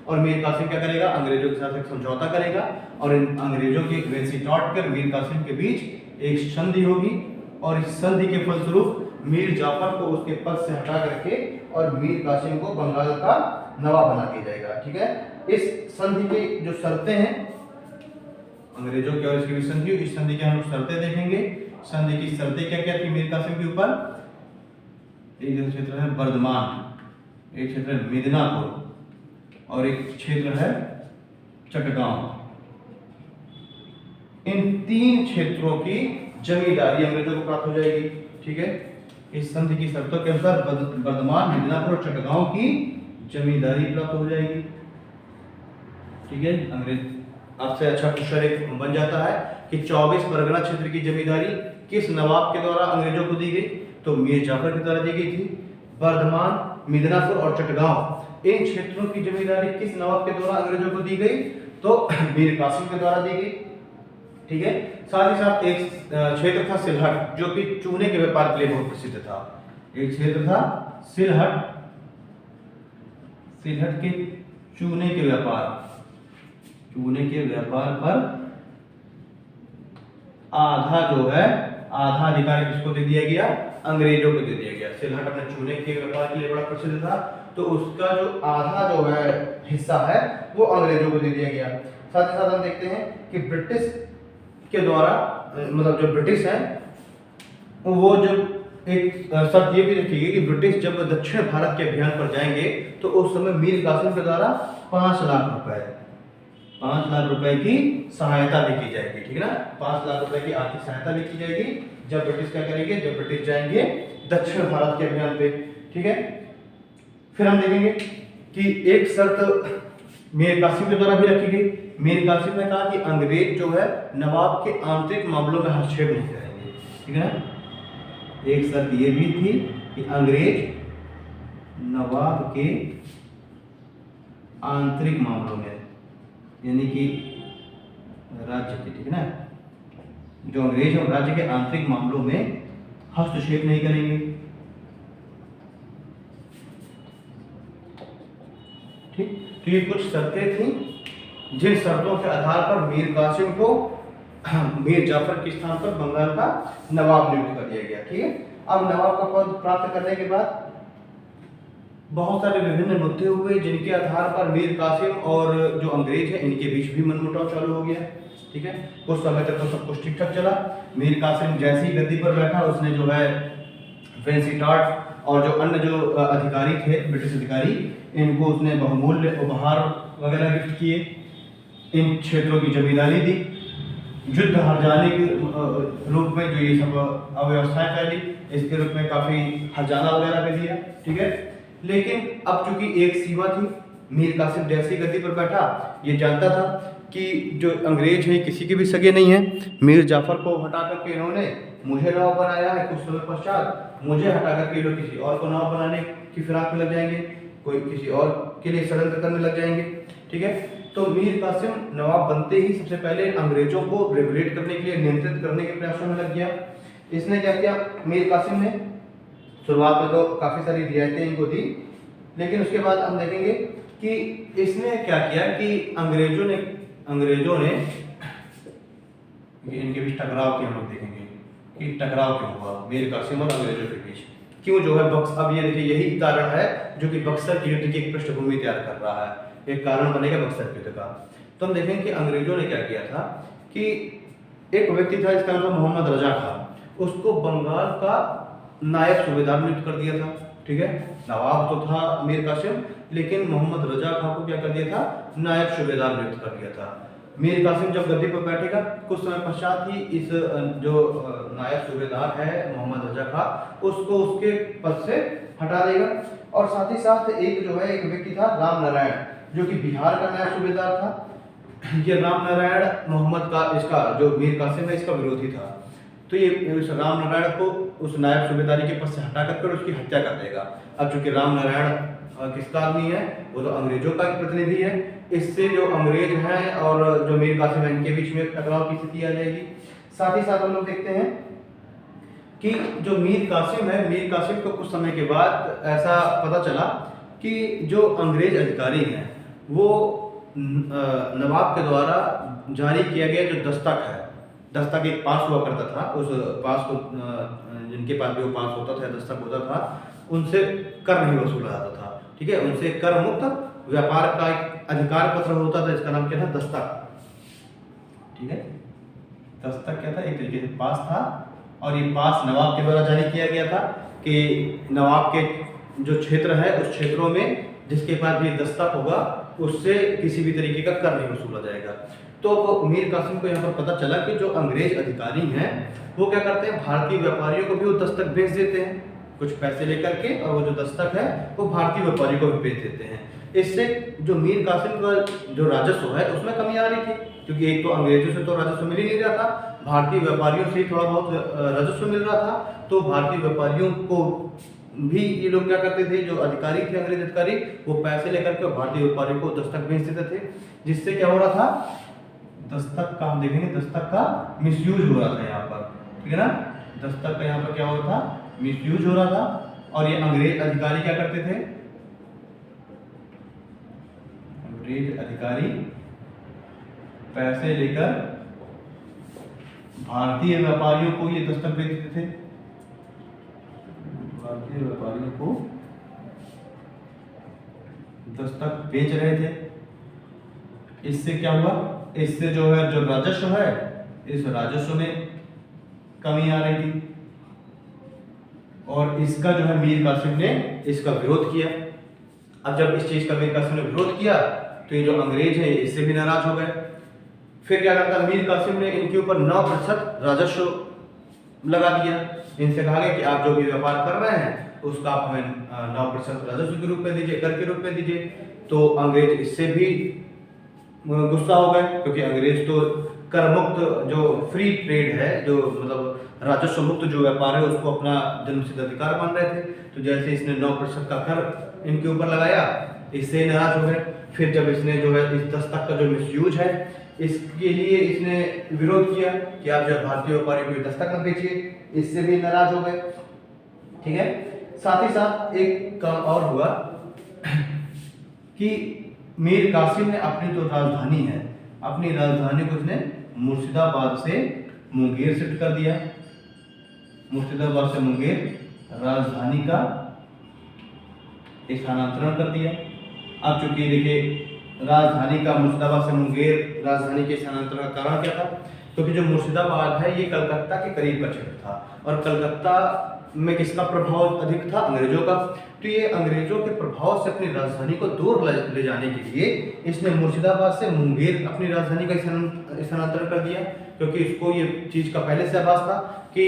और मीर कासिम क्या करेगा, अंग्रेजों के साथ एक समझौता करेगा, और इन अंग्रेजों के वेंसिटॉर्ट कर मीर कासिम के बीच एक संधि होगी, और इस संधि के फलस्वरूप मीर जाफर को उसके पद से हटा करके और मीर कासिम को बंगाल का नवाब बना दिया जाएगा। ठीक है, इस संधि की जो शर्तें हैं अंग्रेजों की और इसकी भी संधि। इस संधि के हम लोग शर्तें देखेंगे। संधि की शर्तें क्या क्या थी मीर कासिम के ऊपर? एक क्षेत्र है बर्धमान, एक क्षेत्र है मिदनापुर और एक क्षेत्र है चटगांव। इन 3 क्षेत्रों की जमींदारी अंग्रेजों को प्राप्त हो जाएगी। ठीक है, इस संधि की शर्तों के अनुसार बर्धमान, मिदनापुर और चटगांव की जमींदारी प्राप्त हो जाएगी। ठीक है, अंग्रेज आपसे अच्छा क्वेश्चन एक बन जाता है कि 24 परगना क्षेत्र की जमींदारी किस नवाब के द्वारा अंग्रेजों को दी गई? तो मीर जाफर के द्वारा दी गई थी। बर्धमान, मिदनापुर और चटगांव इन क्षेत्रों की जमींदारी किस नवाब के द्वारा अंग्रेजों को दी गई? तो मीर कासिम के द्वारा दी गई। ठीक है, साथ ही साथ एक क्षेत्र था सिलहट, जो कि चूने के व्यापार के लिए बहुत प्रसिद्ध था। एक क्षेत्र था सिलहट, सिलहट के चूने के व्यापार पर आधा जो है, आधा अधिकार किसको दे दिया गया? अंग्रेजों को दे दिया गया। सिलहट अपने चूने के व्यापार के लिए बड़ा प्रसिद्ध था, तो उसका जो आधा जो है हिस्सा है वो अंग्रेजों को दे दिया गया। साथ ही साथ हम देखते हैं कि ब्रिटिश के द्वारा, मतलब जो ब्रिटिश है वो जब एक शर्त ये भी रखी गई कि ब्रिटिश जब दक्षिण भारत के अभियान पर जाएंगे तो उस समय मीर कासिम के द्वारा 5 लाख रुपए की सहायता भी की जाएगी। ठीक है ना, 5 लाख रुपए की आर्थिक सहायता भी की जाएगी जब ब्रिटिश क्या करेंगे, जब ब्रिटिश जाएंगे दक्षिण भारत के अभियान पे। ठीक है, फिर हम देखेंगे कि एक शर्त मीर कासिम के द्वारा भी रखी गई। मीर कासिम ने कहा कि अंग्रेज जो है नवाब के आंतरिक मामलों में हस्तक्षेप नहीं करेंगे। ठीक है ना, एक शर्त ये भी थी कि अंग्रेज नवाब के आंतरिक मामलों में, यानी कि राज्य के, ठीक है ना, जो अंग्रेज और राज्य के आंतरिक मामलों में हस्तक्षेप नहीं करेंगे। ठीक, तो ये कुछ शर्तें थी जिन शर्तों के आधार पर मीर कासिम को मीर जाफर के स्थान पर बंगाल का नवाब नियुक्त कर दिया गया। ठीक है, अब नवाब का पद प्राप्त करने के बाद बहुत सारे विभिन्न मुद्दे हुए जिनके आधार पर मीर कासिम और जो अंग्रेज है इनके बीच भी मनमुटाव चालू हो गया। ठीक है, कुछ समय तक तो सब कुछ ठीक ठाक चला। मीर कासिम जैसे ही गद्दी पर बैठा उसने जो है वेंसीटाट और जो अन्य जो अधिकारी थे, ब्रिटिश अधिकारी, इनको उसने बहुमूल्य उपहार वगैरह गिफ्ट किए। इन क्षेत्रों की जमींदारी दी। युद्ध हार जाने के रूप में जो ये सब अव्यवस्थाएं फैली, इसके रूप में काफी हर्जाना वगैरह भी दिया। ठीक है, लेकिन अब चूंकि एक सीमा थी, मीर कासिम जैसे ही गद्दी पर बैठा ये जानता था कि जो अंग्रेज हैं किसी के भी सगे नहीं है। मीर जाफर को हटा करके इन्होंने मुझे नवाब बनाया है, कुछ समय पश्चात मुझे हटा करके लोग किसी और को नवाब बनाने की फिराक में लग जाएंगे, कोई किसी और के लिए षड्यंत्र करने लग जाएंगे। ठीक है, तो मीर कासिम नवाब बनते ही सबसे पहले अंग्रेजों को रेगुलेट करने के लिए, नियंत्रित करने के प्रयासों में लग गया। इसने क्या किया, मीर कासिम ने शुरुआत में तो काफी सारी रियायतें इनको दी, लेकिन उसके बाद हम देखेंगे कि इसने क्या किया कि अंग्रेजों ने इनके बीच टकराव के हम लोग देखेंगे कि टकराव क्यों हुआ मीर कासिम और अंग्रेजों के बीच, क्यों जो है अब ये देखिए यही कारण है जो कि बक्सर के युद्ध की एक पृष्ठभूमि तैयार कर रहा है, एक कारण बनेगा बक्सर युद्ध का। तो हम देखेंगे कि अंग्रेजों ने क्या किया था कि एक व्यक्ति था जिसका नाम मोहम्मद रजा खां, उसको बंगाल का नायब सूबेदार नियुक्त कर दिया था। ठीक है, नवाब तो था मीर कासिम, लेकिन मोहम्मद रजा खां को क्या कर दिया था, नायब सूबेदार नियुक्त कर दिया था। मीर कासिम जब गद्दी पर बैठेगा कुछ समय पश्चात ही इस जो नायब सूबेदार है मोहम्मद रजा खां, उसको उसके पद से हटा देगा। और साथ ही साथ एक जो है एक व्यक्ति था राम नारायण, जो कि बिहार का नायब सूबेदार था। ये राम नारायण मोहम्मद का, इसका जो मीर कासिम है इसका विरोधी था। तो ये उस राम नारायण को उस नायब सूबेदारी के पद से हटा कर उसकी हत्या कर देगा। अब चूंकि राम नारायण किसका आदमी है, वो तो अंग्रेजों का प्रतिनिधि है, इससे जो अंग्रेज हैं और जो मीर कासिम है इनके बीच में टकराव की स्थिति आ जाएगी। साथ ही साथ हम लोग देखते हैं कि जो मीर कासिम है, मीर कासिम को कुछ समय के बाद ऐसा पता चला कि जो अंग्रेज अधिकारी हैं वो नवाब के द्वारा जारी किया गया जो दस्तक है, दस्तक एक पास हुआ करता था, उस पास को जिनके पास भी वो पास होता था, दस्तक होता था, उनसे कर नहीं वसूला जाता था। ठीक है, उनसे कर मुक्त व्यापार का एक अधिकार पत्र होता था, इसका नाम क्या था, दस्तक। ठीक है, दस्तक क्या था, एक तरीके से पास था, और ये पास नवाब के द्वारा जारी किया गया था कि नवाब के जो क्षेत्र है उस क्षेत्रों में जिसके पास भी दस्तक होगा उससे किसी भी तरीके का कर नहीं वसूला जाएगा। तो मीर कासिम को यहाँ पर पता चला कि जो अंग्रेज अधिकारी हैं वो क्या करते हैं, भारतीय व्यापारियों को भी वो दस्तक भेज देते हैं कुछ पैसे लेकर के, और वो जो दस्तक है वो भारतीय व्यापारियों को भी भेज देते हैं। इससे जो मीर कासिम का जो राजस्व है उसमें कमी आ रही थी, क्योंकि एक तो अंग्रेजों से तो राजस्व मिल ही नहीं रहा था, भारतीय व्यापारियों से ही थोड़ा बहुत राजस्व मिल रहा था। तो भारतीय व्यापारियों को भी ये लोग क्या करते थे, जो अधिकारी थे अंग्रेज अधिकारी, वो पैसे लेकर के भारतीय व्यापारियों को दस्तक भेज देते थे, जिससे क्या हो रहा था, दस्तक का हम देखेंगे दस्तक का मिसयूज हो रहा था यहाँ पर, ठीक है ना, दस्तक का यहाँ पर क्या हो रहा था, मिसयूज हो रहा था। और ये अंग्रेज अधिकारी क्या करते थे, अंग्रेज अधिकारी पैसे लेकर भारतीय व्यापारियों को ये दस्तक दे देते थे, भारतीय व्यापारियों को दस्तक बेच रहे थे। इससे क्या हुआ, इससे जो है जो राजस्व है इस राजस्व में कमी आ रही थी, और इसका जो है मीर कासिम ने इसका विरोध किया। अब जब इस चीज का मीर कासिम ने विरोध किया तो ये जो अंग्रेज है इससे भी नाराज हो गए। फिर क्या करता, मीर कासिम ने इनके ऊपर 9% राजस्व लगा दिया। इनसे कहा गया कि आप जो भी व्यापार कर रहे हैं उसका आप हमें 9% राजस्व के रूप में दीजिए, कर के रूप में दीजिए। तो अंग्रेज इससे भी गुस्सा हो गए, क्योंकि अंग्रेज तो कर मुक्त जो फ्री ट्रेड है, जो मतलब राजस्व मुक्त जो व्यापार है उसको अपना जन्मसिद्ध अधिकार मान रहे थे। तो जैसे इसने 9% का कर इनके ऊपर लगाया, इससे नाराज हो गए। फिर जब इसने जो है इस दस्तक का जो मिसयूज है इसके लिए इसने विरोध किया कि आप जब भारतीय व्यापारियों को दस्तक न बेचिए, इससे भी नाराज हो गए, ठीक है। साथ ही साथ एक काम और हुआ कि मीर कासिम ने अपनी जो राजधानी है, अपनी राजधानी को इसने मुर्शिदाबाद से मुंगेर शिफ्ट कर दिया। मुर्शिदाबाद से मुंगेर राजधानी का स्थानांतरण कर दिया। अब चूंकि देखिए राजधानी का मुर्शिदाबाद से मुंगेर राजधानी के स्थानांतरण का कारण क्या था, क्योंकि जो मुर्शिदाबाद है ये कलकत्ता के करीब का क्षेत्र था, और कलकत्ता में किसका प्रभाव अधिक था, अंग्रेजों का। तो ये अंग्रेजों के प्रभाव से अपनी राजधानी को दूर ले जाने के लिए इसने मुर्शिदाबाद से मुंगेर अपनी राजधानी का स्थानांतरण कर दिया, क्योंकि इसको ये चीज का पहले से आभास था कि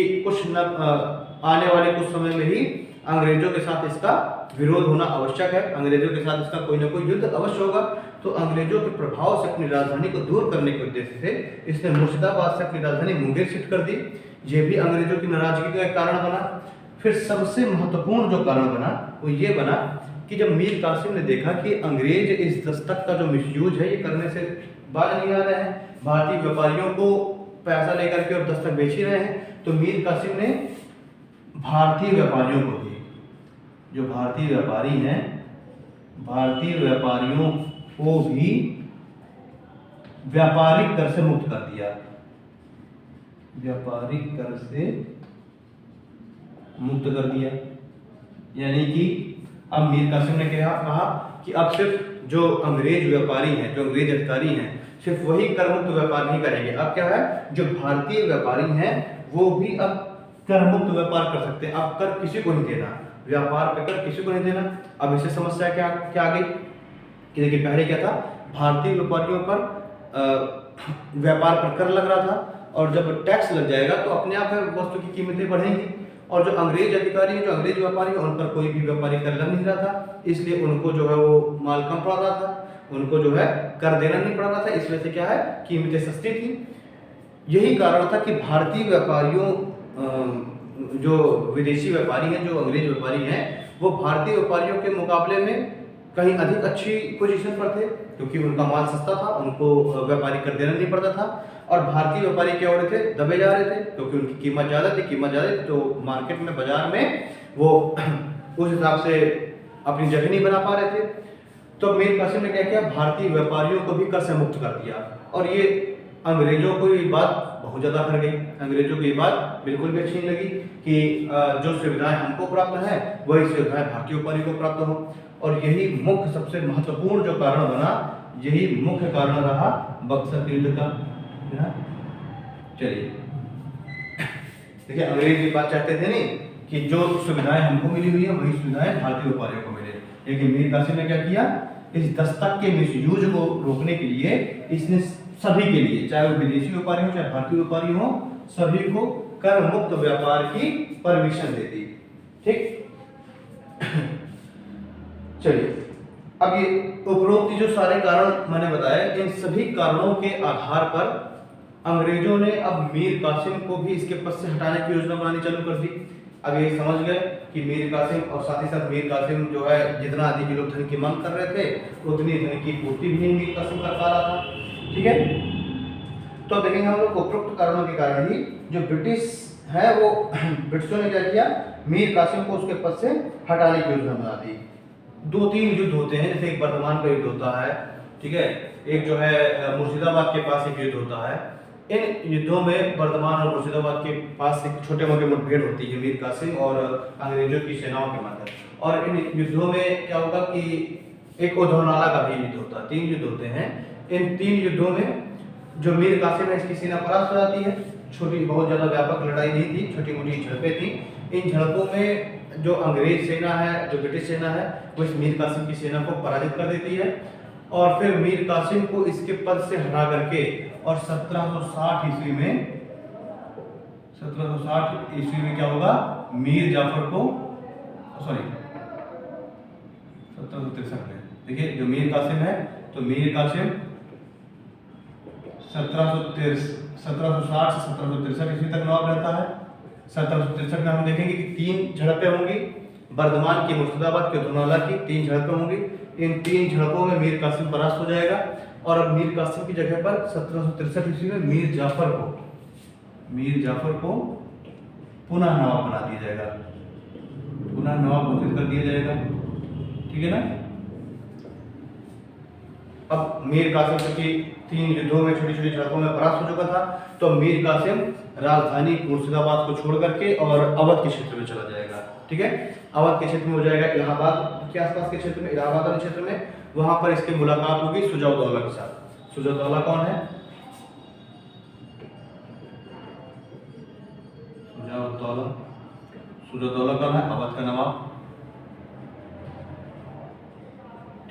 आने वाले कुछ समय में ही अंग्रेजों के साथ इसका विरोध होना आवश्यक है, अंग्रेजों के साथ इसका कोई ना कोई युद्ध अवश्य होगा। तो अंग्रेजों के प्रभाव से अपनी राजधानी को दूर करने के उद्देश्य से इसने मुर्शिदाबाद से अपनी राजधानी मुंगेर शिफ्ट कर दी। यह भी अंग्रेजों की नाराजगी का एक कारण बना। फिर सबसे महत्वपूर्ण जो कारण बना वो ये बना कि जब मीर कासिम ने देखा कि अंग्रेज इस दस्तक का जो मिसयूज है ये करने से बाज नहीं आ रहे हैं, भारतीय व्यापारियों को पैसा लेकर के और दस्तक बेच ही रहे हैं, तो मीर कासिम ने भारतीय व्यापारियों को भी, जो भारतीय व्यापारी हैं, भारतीय व्यापारियों को भी व्यापारिक कर से मुक्त कर दिया, व्यापारिक कर से मुक्त कर दिया। यानी कि अब मीर कासिम ने क्या कहा कि अब सिर्फ जो अंग्रेज व्यापारी हैं, जो अंग्रेज अधिकारी हैं, सिर्फ वही कर मुक्त व्यापार नहीं करेंगे। अब क्या है, जो भारतीय व्यापारी हैं वो भी अब कर मुक्त व्यापार कर सकते हैं। अब कर किसी को नहीं देना, व्यापार पे कर किसी को नहीं देना। अब इससे समस्या क्या क्या आ गई कि देखिए पहले क्या था, भारतीय व्यापारियों पर व्यापार पर कर लग रहा था, और जब टैक्स लग जाएगा तो अपने आप वस्तु की कीमतें बढ़ेंगी, और जो अंग्रेज अधिकारी हैं, जो अंग्रेज व्यापारी हैं, उन पर कोई भी व्यापारी कर लग नहीं रहा था, इसलिए उनको जो है वो माल कम पड़ रहा था, उनको जो है कर देना नहीं पड़ रहा था। इस वजह से क्या है, कीमतें सस्ती थी। यही कारण था कि भारतीय व्यापारियों, जो विदेशी व्यापारी हैं, जो अंग्रेज व्यापारी हैं, वो भारतीय व्यापारियों के मुकाबले में कहीं अधिक अच्छी पोजीशन पर थे, क्योंकि उनका माल सस्ता था, उनको व्यापारी कर देना नहीं पड़ता था। और भारतीय व्यापारी क्या हो रहे थे, दबे जा रहे थे, क्योंकि उनकी कीमत ज़्यादा थी, तो मार्केट में, बाजार में वो उस हिसाब से अपनी जगह नहीं बना पा रहे थे। तो मीर कासिम ने क्या किया, भारतीय व्यापारियों को भी कर से मुक्त कर दिया, और ये अंग्रेजों को ये बात बहुत ज़्यादा कर गई। अंग्रेजों को ये बात बिल्कुल भी अच्छी नहीं लगी कि जो सुविधाएं हमको प्राप्त है वही सुविधाएं भारतीय व्यापारी को प्राप्त हो। और यही मुख्य सबसे महत्वपूर्ण जो कारण बना, यही मुख्य कारण रहा बक्सर युद्ध का। चलिए देखिए, अंग्रेज ये बात चाहते थे नहीं कि जो सुविधाएं हमको मिली हुई है वही सुविधाएं भारतीय व्यापारियों को मिले, लेकिन मीर कासिम ने क्या किया, इस दस्तक के मिसयूज को रोकने के लिए इसने सभी के लिए, चाहे वो विदेशी व्यापारी हो चाहे भारतीय व्यापारी हो, सभी को कर मुक्त व्यापार की परमिशन दे दी। ठीक, चलिए अब ये उपरोक्त जो सारे कारण मैंने बताए, इन सभी कारणों के आधार पर अंग्रेजों ने अब मीर कासिम को भी इसके पद से हटाने की योजना बनानी चालू कर दी। अब ये समझ गए कि मीर कासिम और साथ ही साथ मीर कासिम जो है जितना अधिक लोग धन की मांग कर रहे थे उतनी धन की पूर्ति भी नहीं मीर कासिम कर पा रहा था। ठीक है, तो देखेंगे हम लोग उपरोक्त कारणों के कारण ही जो ब्रिटिश है वो ब्रिटिशों ने क्या किया, मीर कासिम को उसके पद से हटाने की योजना बना दी। 2-3 युद्ध होते हैं, जैसे एक बर्धमान का युद्ध होता है, ठीक है, एक जो है मुर्शिदाबाद के पास एक युद्ध होता है। इन युद्धों में बर्धमान और मुर्शिदाबाद के पास एक छोटे मोटे मुठभेड़ होती है मीर कासिम और अंग्रेजों की सेनाओं के मध्य, और इन युद्धों में क्या होगा कि एक ओधवनाला का भी युद्ध होता है। 3 युद्ध होते हैं। इन 3 युद्धों में जो मीर कासिम है इसकी सेना परास्त हो जाती है। छोटी, बहुत ज्यादा व्यापक लड़ाई नहीं थी, छोटी मोटी झड़पें थी। इन झड़पों में जो अंग्रेज सेना है, जो ब्रिटिश सेना है, वो इस मीर कासिम की सेना को पराजित कर देती है और फिर मीर कासिम को इसके पद से हटा करके और 1760 ईस्वी में क्या होगा, मीर जाफर को, सॉरी 1763 में, देखिए जो मीर कासिम है तो मीर कासिम 1760 से 1763 ईस्वी तक नवाब रहता है। 1763 में हम देखेंगे कि 3 झड़पें होंगी, बर्धमान की, मुर्शिदाबाद के, ओधवनाला की 3 झड़पें होंगी। इन 3 झड़पों में मीर कासिम परास्त हो जाएगा और अब मीर कासिम की जगह पर 1763 ईस्वी में मीर जाफर को पुनः नवाब बना दिया जाएगा, पुनः नवाब घोषित कर दिया जाएगा। ठीक है ना। अब मीर कासिम की 3 युद्धों में, छोटी छोटी झड़पों में परास्त हो चुका था, तो मीर कासिम राजधानी मुर्शिदाबाद को छोड़ करके और अवध के क्षेत्र में चला जाएगा। ठीक है, अवध के क्षेत्र में हो जाएगा, इलाहाबाद के आसपास के क्षेत्र में, इलाहाबाद वाले क्षेत्र में, वहां पर इसकी मुलाकात होगी सुजाउद्दौला के साथ। सुजाउद्दौला कौन है? सुजाउद्दौला कौन है? अवध का नवाब।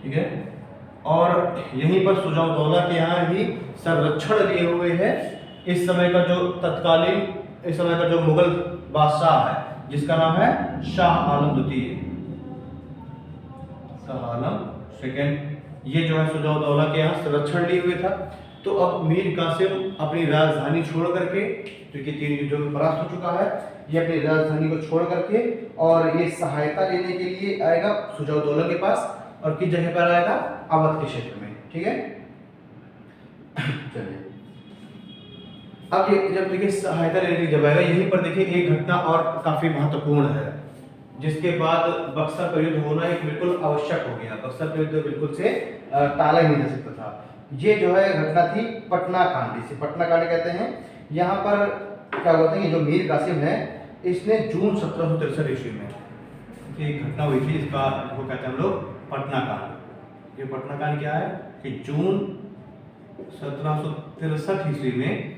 ठीक है, और यहीं पर सुजाउद्दौला के यहाँ ही संरक्षण लिए हुए है इस समय का जो तत्कालीन, इस समय का जो मुगल बादशाह है जिसका नाम है शाह आलम द्वितीय, शाह आलम सेकंड। ये जो है सुजाउद्दौला के यहाँ संरक्षण लिए हुए था। तो अब मीर कासिम अपनी राजधानी छोड़ करके, क्योंकि 3 युद्धों में परास्त हो चुका है, ये अपनी राजधानी को छोड़ करके और ये सहायता लेने के लिए आएगा सुजाउद्दौला के पास, और किस जगह पर आएगा? अवध के क्षेत्र में। ठीक है, चलिए अब ये जब देखिए सहायता लेने की जब आएगा, यहीं पर देखिए एक घटना और काफी महत्वपूर्ण है, जिसके बाद बक्सर का युद्ध होना एक बिल्कुल आवश्यक हो गया। बक्सर का युद्ध बिल्कुल से टाला ही नहीं जा सकता था। ये जो है घटना थी पटना कांड, इसे पटना कांड कहते हैं। यहाँ पर क्या हुआ था कि जो मीर कासिम है इसने जून 1763 ईस्वी में एक घटना हुई थी, इसका वो कहते हैं हम लोग पटना कांड। ये पटना कांड क्या है कि जून 1763 ईस्वी में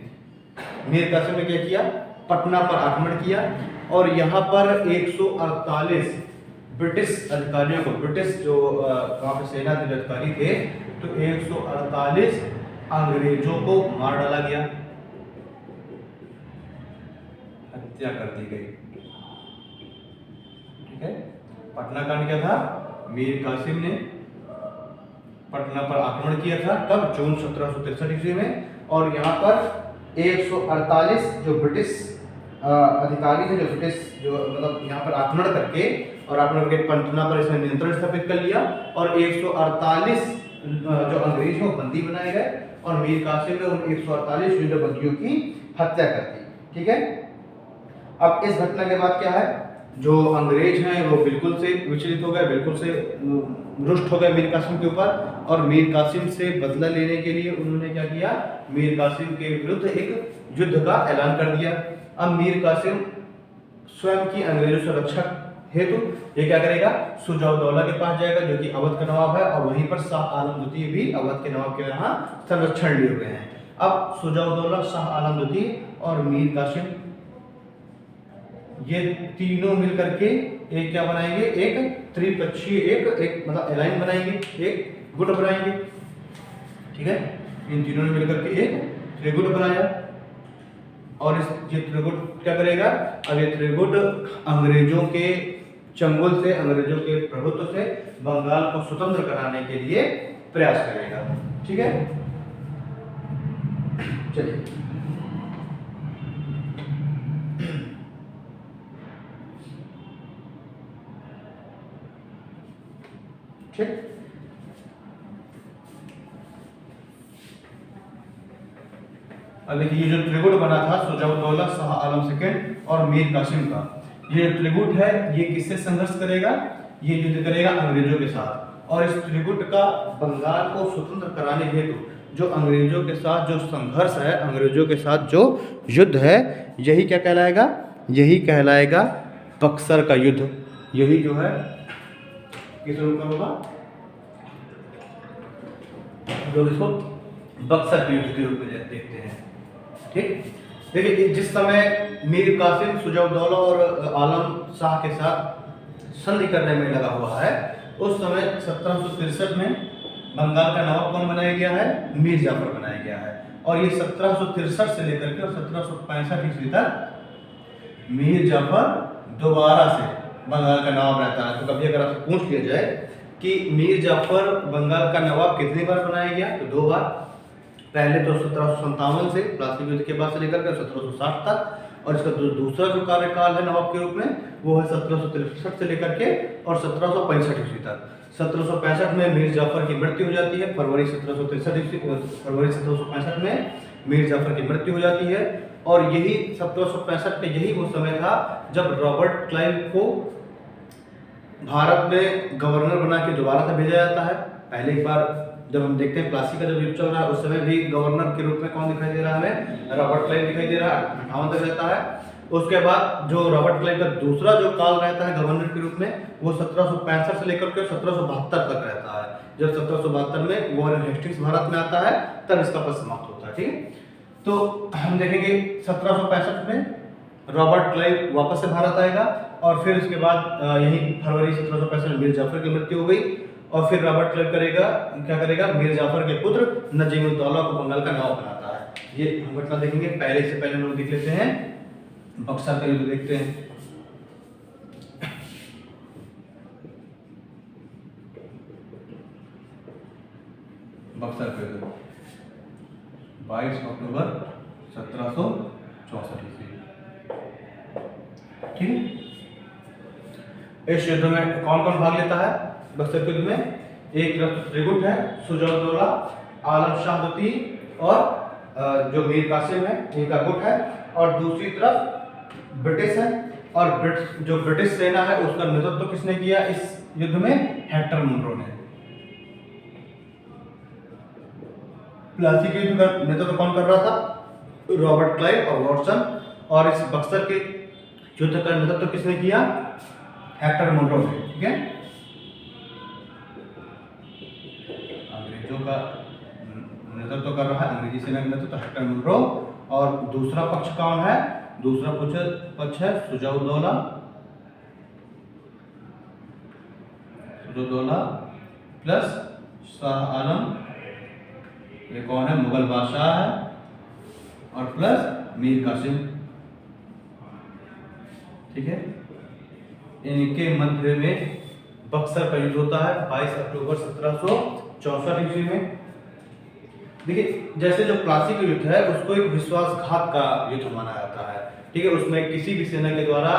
मीर कासिम ने क्या किया? पटना पर आक्रमण किया और यहाँ पर 148 ब्रिटिश अधिकारियों को, ब्रिटिश जो वहाँ पे सेना के अधिकारी थे, तो 148 अंग्रेजों को मार डाला गया, हत्या कर दी गई। ठीक है, पटना कांड क्या था? मीर कासिम ने पटना पर आक्रमण किया था, कब? जून 1763 ईस्वी में। और यहाँ पर 148 जो ब्रिटिश अधिकारी थे, जो ब्रिटिश जो मतलब यहाँ पर आक्रमण करके और आक्रमण करके पटना पर इसने नियंत्रण स्थापित कर लिया, और 148 जो अंग्रेज वो बंदी बनाए गए और मीर कासिम ने उन 148 युद्ध बंदियों की हत्या कर दी। ठीक है, अब इस घटना के बाद क्या है, जो अंग्रेज हैं वो बिल्कुल से विचलित हो गए, बिल्कुल से रुष्ट हो गए मीर कासिम के ऊपर, और मीर कासिम से बदला लेने के लिए उन्होंने क्या किया? मीर कासिम के विरुद्ध एक युद्ध का ऐलान कर दिया। अब मीर कासिम स्वयं की अंग्रेजों से रक्षा हेतु ये क्या करेगा? सुजाउद्दौला के पास जाएगा, जो कि अवध का नवाब है, और वहीं पर शाह आलम द्वितीय भी अवध के नवाब के यहाँ संरक्षण लिए हुए हैं। अब सुजाउद्दौला शाह आलम द्वितीय और मीर कासिम, ये तीनों मिलकर के एक क्या बनाएंगे, एक त्रिपक्षीय एक मतलब एलाइन बनाएंगे, एक गुट बनाएंगे। ठीक है, इन तीनों ने मिलकर के एक त्रिगुट बनाया। और इस ये त्रिगुट क्या करेगा, अब ये त्रिगुट अंग्रेजों के चंगुल से, अंग्रेजों के प्रभुत्व से बंगाल को स्वतंत्र कराने के लिए प्रयास करेगा। ठीक है, चलिए ठीक। अब देखिए ये जो त्रिगुट बना था सुजाउद्दौला शाह आलम सेकंड और मीर कासिम का, ये त्रिगुट है, ये किससे संघर्ष करेगा, ये युद्ध करेगा अंग्रेजों के साथ। और इस त्रिगुट का बंगाल को स्वतंत्र कराने हेतु जो अंग्रेजों के साथ जो संघर्ष है, अंग्रेजों के साथ जो युद्ध है, यही क्या कहलाएगा, यही कहलाएगा बक्सर का युद्ध। यही जो है किस रूप का होगा, जो इसको बक्सर के युद्ध के रूप में देखते हैं। ठीक, देखिए जिस समय मीर कासिम सुजाउद्दौला और आलम शाह के साथ संधि करने में लगा हुआ है, उस समय 1763 में बंगाल का नवाब कौन बनाया गया है, मीर जाफर बनाया गया है। और ये 1763 से लेकर के और 1765 ईस्वी तक मीर जाफर दोबारा से बंगाल का नवाब रहता है। तो कभी अगर आपसे पूछ लिया जाए कि मीर जाफर बंगाल का नवाब कितनी बार बनाया गया, तो 2 बार। पहले तो 1757 से प्लासी युद्ध के बाद से लेकर के 1760 तक, और इसका दूसरा जो कार्यकाल है नवाब के रूप में वो है 1763 से लेकर के और 1765 ईस्वी तक। 1765 में मीर जाफर की मृत्यु हो जाती है, फरवरी 1765 में मीर जाफर की मृत्यु हो जाती है। और यही 1765 में यही वो समय था जब रॉबर्ट क्लाइव को भारत में गवर्नर बना के दोबारा से भेजा जाता है। पहले एक बार जब हम देखते हैं प्लासी का जब युद्ध चल रहा है, उस समय भी गवर्नर के रूप में कौन दिखाई दे रहा है हमें, रॉबर्ट क्लाइव दिखाई दे रहा है, 58 तक रहता है। उसके बाद जो रॉबर्ट क्लाइव का दूसरा जो काल रहता है गवर्नर के रूप में, वो 1765 से लेकर के 1772 तक रहता है। जब 1772 में वॉरेन हेस्टिंग्स भारत में आता है, तब इसका पद समाप्त होता है। ठीक है, तो हम देखेंगे 1765 में रॉबर्ट क्लाइव वापस से भारत आएगा, और फिर उसके बाद यही फरवरी 1765 में मीर जाफर की मृत्यु हो गई। और फिर रॉबर्ट क्लाइव क्या करेगा, मीर जाफर के पुत्र नजीमुद्दौला को बंगाल का नवाब बनाता है। ये हम घटना देखेंगे। पहले से पहले हम लोग देख लेते हैं बक्सर का युद्ध देखते हैं। बक्सर का युद्ध 22 अक्टूबर 1764 ईस्वी। ठीक है, इस युद्ध में कौन कौन भाग लेता है बक्सर के युद्ध में? एक तरफ त्रिगुट है सुजाउद्दौला, आलम शाह द्वितीय और जो मीर कासिम है इनका गुट है, और दूसरी तरफ ब्रिटिश है। और जो ब्रिटिश सेना है उसका नेतृत्व किसने किया इस युद्ध में? हेक्टर मुनरो ने। प्लासी के युद्ध का नेतृत्व कौन कर रहा था? रॉबर्ट क्लाइव और वॉटसन। और इस बक्सर के युद्ध का नेतृत्व किसने किया? हेक्टर मुनरो ने। ठीक है, अंग्रेजों का नेतृत्व कर रहा है, अंग्रेजी सेना का नेतृत्व हेक्टर मुनरो। और दूसरा पक्ष कौन है? दूसरा पक्ष है सुजाउद्दौला प्लस शाह आलम, ये कौन है? मुगल बादशाह है, और प्लस मीर कासिम। ठीक है, इनके मध्य में बक्सर का युद्ध होता है 22 अक्टूबर 1764 ईस्वी में। देखिए जैसे जो प्लासी का युद्ध है उसको एक विश्वासघात का युद्ध माना जाता है। ठीक है, उसमें किसी भी सेना के द्वारा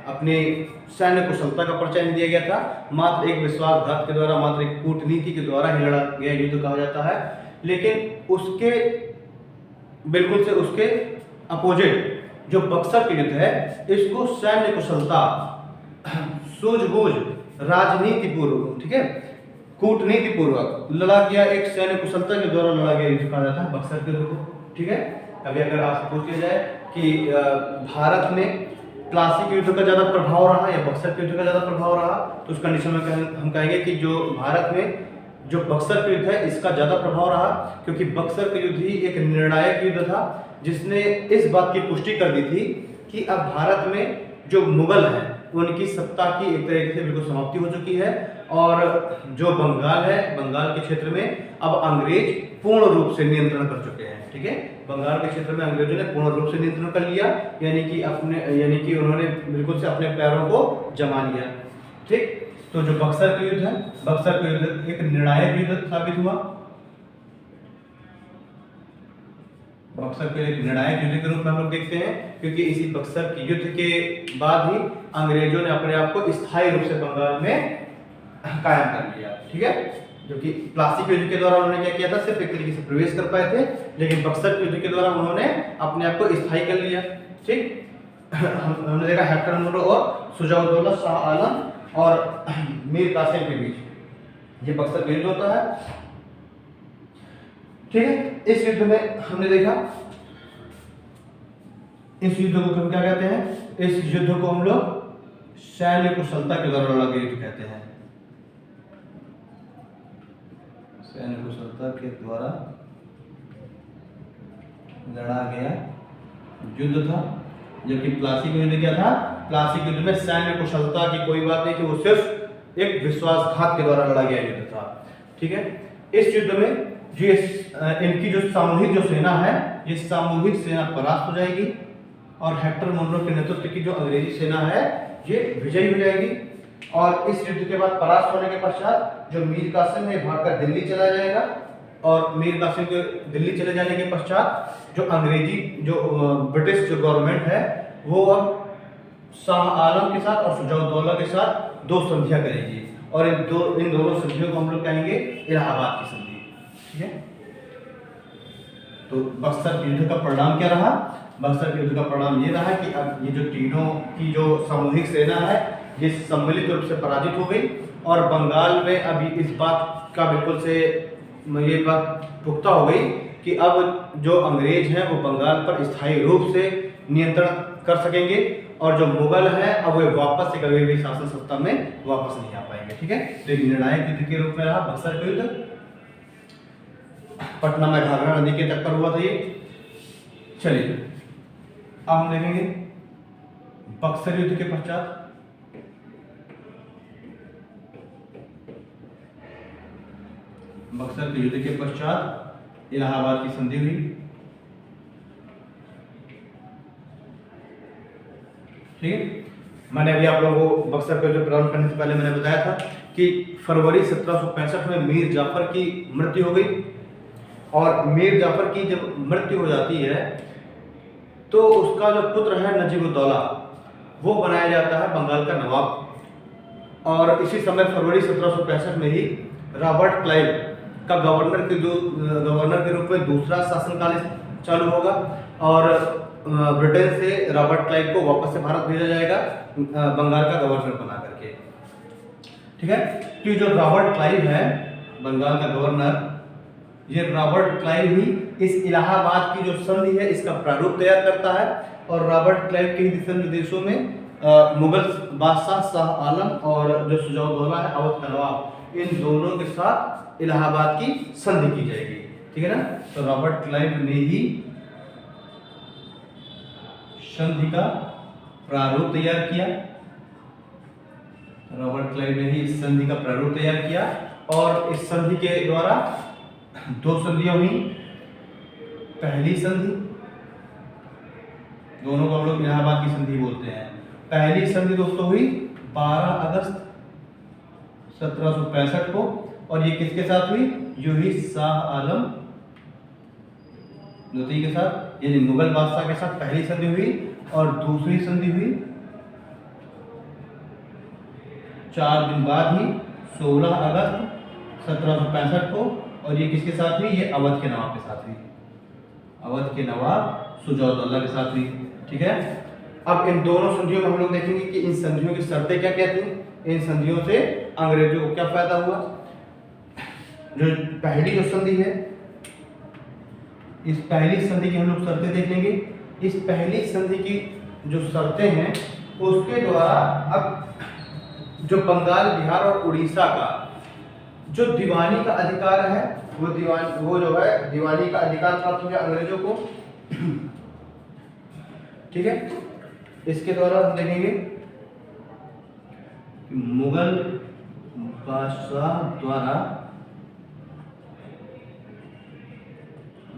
अपने सैन्य कुशलता का परिचय नहीं दिया गया था, मात्र एक विश्वासघात के द्वारा, मात्र एक कूटनीति के द्वारा ही लड़ा गया युद्ध कहा जाता है। लेकिन उसके बिल्कुल से उसके अपोजिट जो बक्सर का युद्ध है, इसको सैन्य कुशलता, सूझबूझ, राजनीति पूर्वक, ठीक है, कूटनीति पूर्वक लड़ा गया, एक सैन्य कुशलता के द्वारा लड़ा गया युद्ध कहा जाता है बक्सर के युद्ध को। ठीक है, अभी अगर आपसे पूछ लिया जाए कि भारत में प्लासी के युद्ध का ज्यादा प्रभाव रहा या बक्सर के युद्ध का ज्यादा प्रभाव रहा, तो उस कंडीशन में हम कहेंगे कि जो भारत में जो बक्सर का युद्ध है इसका ज्यादा प्रभाव रहा, क्योंकि बक्सर का युद्ध ही एक निर्णायक युद्ध था जिसने इस बात की पुष्टि कर दी थी कि अब भारत में जो मुगल हैं उनकी सत्ता की एक तरीके से बिल्कुल समाप्ति हो चुकी है, और जो बंगाल है, बंगाल के क्षेत्र में अब अंग्रेज पूर्ण रूप से नियंत्रण कर चुके हैं। ठीक है, बंगाल के क्षेत्र में अंग्रेजों ने पूर्ण रूप से नियंत्रण कर लिया, यानी कि उन्होंने बिल्कुल से अपने पैरों को जमा लिया। ठीक, तो जो बक्सर का युद्ध है, बक्सर का युद्ध एक निर्णायक युद्ध साबित हुआ। बक्सर के एक निर्णायक युद्ध के रूप में हम लोग देखते हैं, क्योंकि इसी बक्सर के युद्ध के बाद ही अंग्रेजों ने अपने आप को स्थायी रूप से बंगाल में कायम कर लिया। ठीक है, जो कि प्लासी के युद्ध के द्वारा उन्होंने क्या किया था, सिर्फ एक तरीके से प्रवेश कर पाए थे, लेकिन बक्सर के युद्ध के द्वारा उन्होंने अपने आप को स्थायी कर लिया। ठीक, हमने देखा हेक्टर मंटो और शुजाउद्दौला शाह आलम और मीर कासिम के बीच ये बक्सर का युद्ध होता है। ठीक है, इस युद्ध में हमने देखा, इस युद्ध को हम क्या कहते हैं, इस युद्ध को हम लोग सैन्य कुशलता के द्वारा लड़ा गया युद्ध कहते हैं। सैन्य कुशलता के द्वारा लड़ा गया युद्ध था, जबकि प्लासी का युद्ध क्या था, प्लासी के युद्ध में सैन्य कुशलता की कोई बात नहीं कि वो सिर्फ एक विश्वासघात के द्वारा लड़ा गया युद्ध था। ठीक है, इस युद्ध में जो इनकी जो सामूहिक जो सेना है, ये सामूहिक सेना परास्त हो जाएगी और हेक्टर मंटो के नेतृत्व की जो अंग्रेजी सेना है ये विजयी हो जाएगी। और इस युद्ध के बाद परास्त होने के पश्चात जो मीर कासिम है भागकर दिल्ली चला जाएगा, और मीर कासिम के दिल्ली चले जाने के पश्चात जो अंग्रेजी जो ब्रिटिश जो गवर्नमेंट है वो अब शाह आलम के साथ और शुजाउद्दौला के साथ दो संधियां करेगी, और इन दोनों संधियों को हम लोग कहेंगे इलाहाबाद की संधि। ठीक है, तो बक्सर के युद्ध का परिणाम क्या रहा, बक्सर के युद्ध का परिणाम ये रहा कि अब ये जो तीनों की जो सामूहिक सेना है ये सम्मिलित रूप से पराजित हो गई, और बंगाल में अभी इस बात का बिल्कुल से ये बात पुख्ता हो गई कि अब जो अंग्रेज हैं वो बंगाल पर स्थायी रूप से नियंत्रण कर सकेंगे, और जो मुगल हैं अब वे वापस से कभी भी शासन सत्ता में वापस नहीं आ पाएंगे। ठीक है, तो एक निर्णायक युद्ध के रूप में रहा बक्सर का युद्ध। पटना में घाघरा नदी के तट पर हुआ था ये। चलिए अब हम देखेंगे बक्सर युद्ध के पश्चात बक्सर के युद्ध के पश्चात इलाहाबाद की संधि हुई। ठीक है, मैंने अभी आप लोगों को बक्सर का युद्ध प्रारंभ करने से पहले मैंने बताया था कि फरवरी 1765 में मीर जाफर की मृत्यु हो गई, और मीर जाफर की जब मृत्यु हो जाती है तो उसका जो पुत्र है नजीबुद्दौला वो बनाया जाता है बंगाल का नवाब, और इसी समय फरवरी 1765 में ही रॉबर्ट क्लाइव का गवर्नर के रूप में दूसरा शासनकाल चालू होगा, और ब्रिटेन से रॉबर्ट क्लाइव को वापस से भारत भेजा जाएगा बंगाल का गवर्नर बना करके। ठीक है, तो जो रॉबर्ट क्लाइव है बंगाल का गवर्नर, ये रॉबर्ट क्लाइव ही इस इलाहाबाद की जो संधि है इसका प्रारूप तैयार करता है, और रॉबर्ट क्लाइव के दिशा निर्देशों में मुगल बादशाह शाह आलम और जो शुजाउद्दौला है अवध का नवाब, इन दोनों के साथ इलाहाबाद की संधि की जाएगी। ठीक है ना, तो रॉबर्ट क्लाइव ने ही संधि का प्रारूप तैयार किया, रॉबर्ट क्लाइव ने ही इस संधि का प्रारूप तैयार किया, और इस संधि के द्वारा दो संधियां हुई। पहली संधि, दोनों को हम लोग इलाहाबाद की संधि बोलते हैं। पहली संधि दोस्तों हुई 12 अगस्त 1765 को, और ये किसके साथ हुई, जो हुई शाह आलम द्वितीय के साथ, यानी मुगल बादशाह के साथ पहली संधि हुई, और दूसरी संधि हुई 4 दिन बाद ही 16 अगस्त 1765 को, और ये किसके साथ हुई, ये अवध के नवाब के साथ हुई, अवध के नवाब शुजाउद्दौला के साथ हुई। ठीक है, अब इन दोनों संधियों में हम लोग देखेंगे कि इन संधियों की शर्तें क्या क्या थी, इन संधियों से अंग्रेजों को क्या फायदा हुआ। जो पहली जो संधि है, इस पहली संधि की हम लोग शर्तें देख लेंगे। इस पहली संधि की जो शर्तें हैं उसके द्वारा अब जो बंगाल, बिहार और उड़ीसा का जो दीवानी का अधिकार है वो जो है दीवानी का अधिकार प्राप्त हो गया अंग्रेजों को। ठीक है, इसके द्वारा हम देखेंगे मुगल बादशाह द्वारा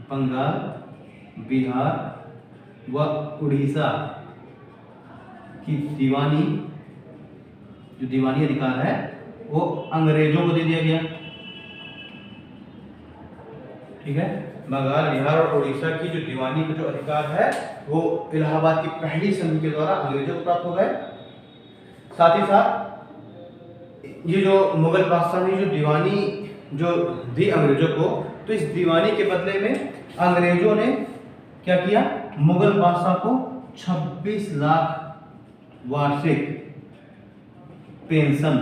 बंगाल, बिहार व उड़ीसा की दीवानी, जो दीवानी अधिकार है वो अंग्रेजों को दे दिया गया। ठीक है, बंगाल, बिहार और उड़ीसा की जो दीवानी का जो अधिकार है वो इलाहाबाद की पहली संधि के द्वारा अंग्रेजों को प्राप्त हो गए। साथ ही साथ ये जो मुगल बादशाह ने जो दीवानी जो दी अंग्रेजों को, तो इस दीवानी के बदले में अंग्रेजों ने क्या किया, मुगल बादशाह को 26 लाख वार्षिक पेंशन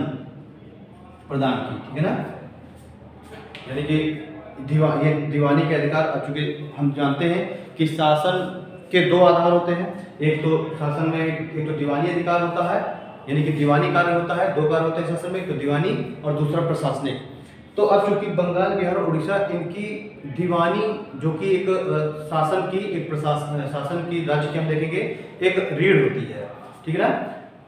प्रदान की। ठीक है ना, यानी कि ये दीवानी के अधिकार, चूंकि हम जानते हैं कि शासन के दो आधार होते हैं, एक तो शासन में एक तो दीवानी अधिकार होता है, यानी कि दीवानी कार्य होता है, दो कार्य होते हैं शासन में, एक तो दीवानी और दूसरा प्रशासनिक। तो अब चूंकि बंगाल, बिहार और उड़ीसा इनकी दीवानी जो कि एक शासन की एक शासन की राज्य की हम देखेंगे एक रीढ़ होती है। ठीक है ना,